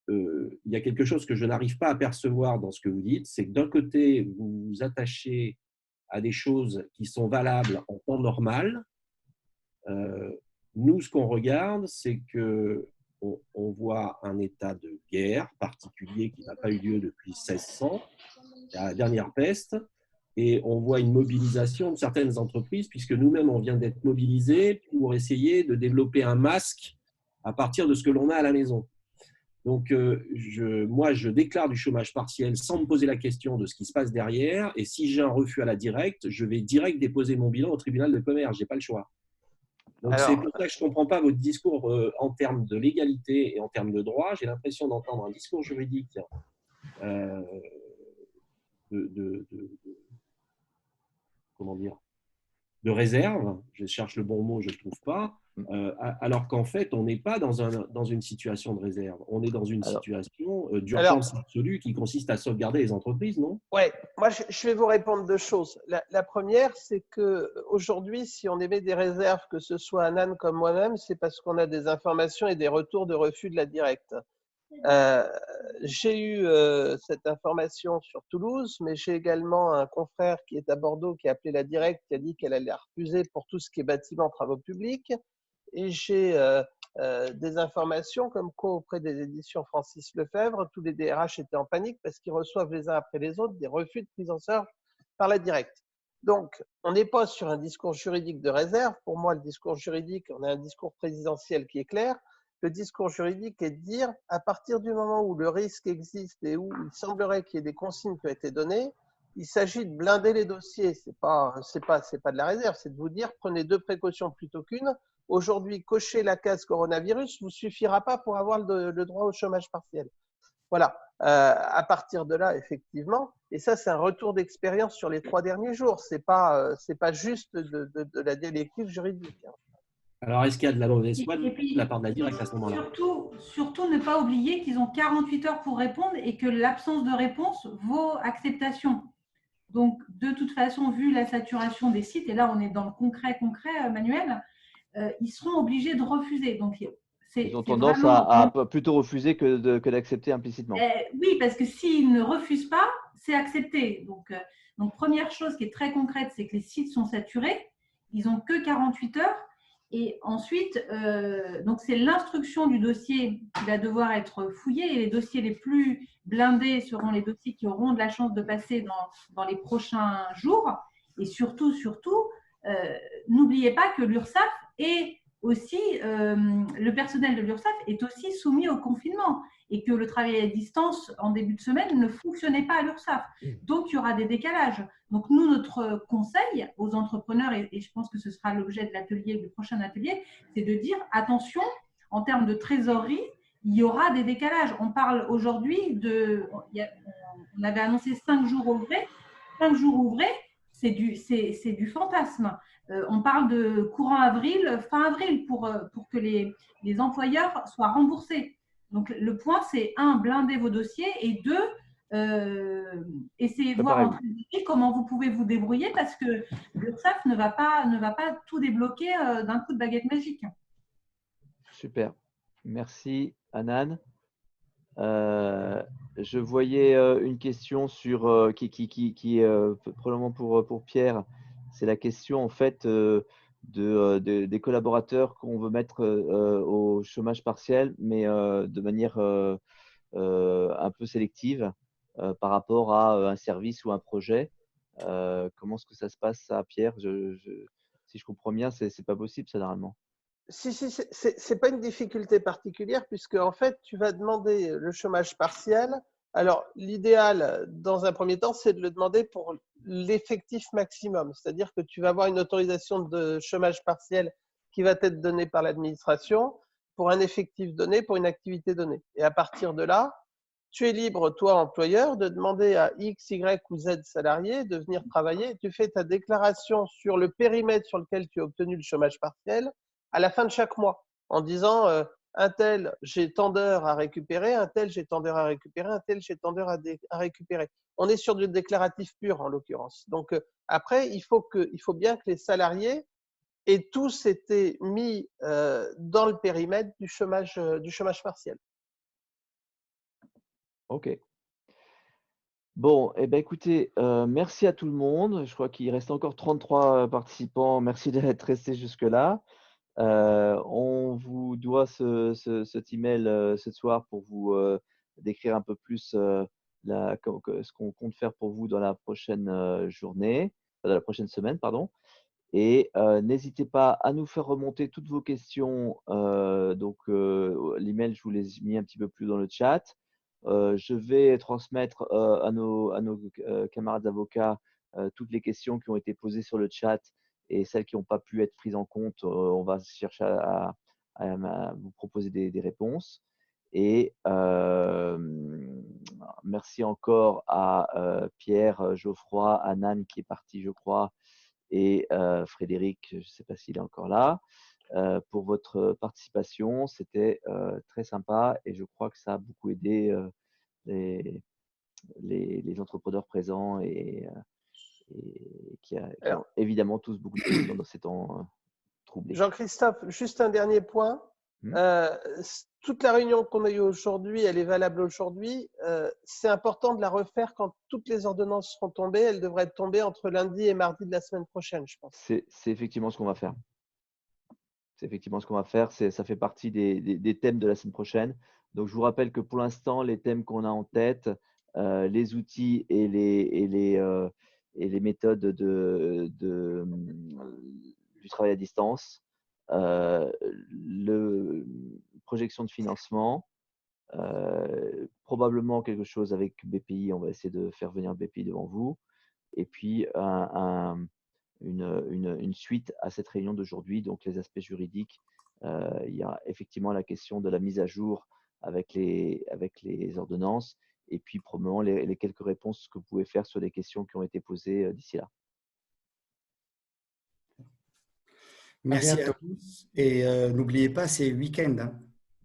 il y a quelque chose que je n'arrive pas à percevoir dans ce que vous dites, c'est que d'un côté, vous vous attachez à des choses qui sont valables en temps normal. Nous, ce qu'on regarde, c'est qu'on voit un état de guerre particulier qui n'a pas eu lieu depuis 1600, la dernière peste, et on voit une mobilisation de certaines entreprises, puisque nous-mêmes, on vient d'être mobilisés pour essayer de développer un masque à partir de ce que l'on a à la maison. Donc, moi, je déclare du chômage partiel sans me poser la question de ce qui se passe derrière, et si j'ai un refus à la directe, je vais direct déposer mon bilan au tribunal de commerce, je n'ai pas le choix. Donc, c'est pour ça que je ne comprends pas votre discours en termes de légalité et en termes de droit. J'ai l'impression d'entendre un discours juridique comment dire, de réserve, je cherche le bon mot, je ne le trouve pas, alors qu'en fait, on n'est pas dans une situation de réserve, on est dans une situation d'urgence absolue qui consiste à sauvegarder les entreprises, non? Oui, moi je vais vous répondre deux choses. La première, c'est qu'aujourd'hui, si on émet des réserves, que ce soit Anan comme moi-même, c'est parce qu'on a des informations et des retours de refus de la directe. J'ai eu cette information sur Toulouse, mais j'ai également un confrère qui est à Bordeaux qui a appelé la directe, qui a dit qu'elle allait refuser pour tout ce qui est bâtiment, travaux publics. Et j'ai des informations comme quoi auprès des éditions Francis Lefebvre, tous les DRH étaient en panique parce qu'ils reçoivent les uns après les autres des refus de prise en charge par la directe. Donc, on n'est pas sur un discours juridique de réserve. Pour moi, le discours juridique, on a un discours présidentiel qui est clair. Le discours juridique est de dire, à partir du moment où le risque existe et où il semblerait qu'il y ait des consignes qui ont été données, il s'agit de blinder les dossiers. C'est pas de la réserve, c'est de vous dire, prenez 2 précautions plutôt qu'une. Aujourd'hui, cocher la case coronavirus ne vous suffira pas pour avoir le droit au chômage partiel. Voilà. À partir de là, effectivement, et ça, c'est un retour d'expérience sur les 3 derniers jours. C'est pas juste de la dialectique juridique. Alors, est-ce qu'il y a de la mauvaise foi de la part de la directe à ce moment-là? Surtout ne pas oublier qu'ils ont 48 heures pour répondre et que l'absence de réponse vaut acceptation. Donc, de toute façon, vu la saturation des sites, et là, on est dans le concret, Manuel, ils seront obligés de refuser. Donc, ils ont tendance à plutôt refuser que d'accepter implicitement. Oui, parce que s'ils ne refusent pas, c'est accepté. Donc, première chose qui est très concrète, c'est que les sites sont saturés. Ils n'ont que 48 heures. Et ensuite, donc c'est l'instruction du dossier qui va devoir être fouillée. Et les dossiers les plus blindés seront les dossiers qui auront de la chance de passer dans les prochains jours. Et surtout, n'oubliez pas que l'URSSAF est aussi, le personnel de l'URSSAF est aussi soumis au confinement et que le travail à distance en début de semaine ne fonctionnait pas à l'URSSAF. Donc, il y aura des décalages. Donc, nous, notre conseil aux entrepreneurs, et je pense que ce sera l'objet de l'atelier, du prochain atelier, c'est de dire attention, en termes de trésorerie, il y aura des décalages. On parle aujourd'hui on avait annoncé 5 jours ouvrés. 5 jours ouvrés, c'est du fantasme. On parle de courant avril, fin avril, pour que les employeurs soient remboursés. Donc, le point, c'est 1, blinder vos dossiers et 2, essayez de voir en trésorerie comment vous pouvez vous débrouiller parce que l'URSSAF ne va pas tout débloquer d'un coup de baguette magique. Super. Merci, Anan. Je voyais une question qui est probablement pour Pierre. C'est la question en fait des collaborateurs qu'on veut mettre au chômage partiel, mais de manière un peu sélective par rapport à un service ou un projet. Comment est-ce que ça se passe, ça, Pierre? Si je comprends bien, c'est pas possible, ça, normalement. Si, c'est pas une difficulté particulière puisque en fait, tu vas demander le chômage partiel. Alors, l'idéal, dans un premier temps, c'est de le demander pour l'effectif maximum. C'est-à-dire que tu vas avoir une autorisation de chômage partiel qui va être donnée par l'administration pour un effectif donné, pour une activité donnée. Et à partir de là, tu es libre, toi, employeur, de demander à X, Y ou Z salariés de venir travailler. Tu fais ta déclaration sur le périmètre sur lequel tu as obtenu le chômage partiel à la fin de chaque mois, en disant un tel, j'ai tant d'heures à récupérer, un tel, j'ai tant d'heures à récupérer, un tel, j'ai tant d'heures à récupérer. On est sur du déclaratif pur, en l'occurrence. Donc, après, il faut bien que les salariés aient tous été mis dans le périmètre du chômage partiel. OK. Bon, eh ben, écoutez, merci à tout le monde. Je crois qu'il reste encore 33 participants. Merci d'être restés jusque-là. On vous doit cet email ce soir pour vous décrire un peu plus ce qu'on compte faire pour vous dans la prochaine journée, dans la prochaine semaine, pardon. Et n'hésitez pas à nous faire remonter toutes vos questions. Donc, l'email, je vous les ai mis un petit peu plus dans le chat. Je vais transmettre à nos camarades avocats toutes les questions qui ont été posées sur le chat et celles qui n'ont pas pu être prises en compte. On va chercher à vous proposer des réponses. Et merci encore à Pierre, Geoffroy, Anan qui est parti, je crois, et Frédéric, je ne sais pas s'il est encore là, pour votre participation. C'était très sympa et je crois que ça a beaucoup aidé les entrepreneurs présents et qui ont évidemment tous beaucoup de questions dans ces temps troublés. Jean-Christophe, juste un dernier point. Toute la réunion qu'on a eue aujourd'hui, elle est valable aujourd'hui. C'est important de la refaire quand toutes les ordonnances seront tombées. Elles devraient être tombées entre lundi et mardi de la semaine prochaine, je pense. C'est effectivement ce qu'on va faire. C'est effectivement ce qu'on va faire. Ça fait partie des thèmes de la semaine prochaine. Donc, je vous rappelle que pour l'instant, les thèmes qu'on a en tête, les outils et les méthodes du travail à distance, projection de financement, probablement quelque chose avec BPI. On va essayer de faire venir BPI devant vous. Et puis, une suite à cette réunion d'aujourd'hui, donc les aspects juridiques. Il y a effectivement la question de la mise à jour avec les ordonnances et puis probablement les quelques réponses que vous pouvez faire sur les questions qui ont été posées d'ici là. Merci à tous et n'oubliez pas, c'est week-end. Hein,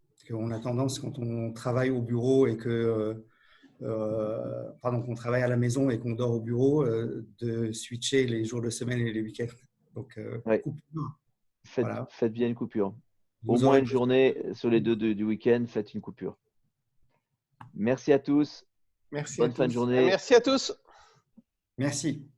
parce qu'on a tendance, quand on travaille au bureau et qu'on travaille à la maison et qu'on dort au bureau, de switcher les jours de semaine et les week-ends. Donc, ouais. faites bien une coupure. Au Vous moins aurez une journée sur les deux du week-end, faites une coupure. Merci à tous. Merci Bonne à fin de tous. journée. Merci à tous. Merci.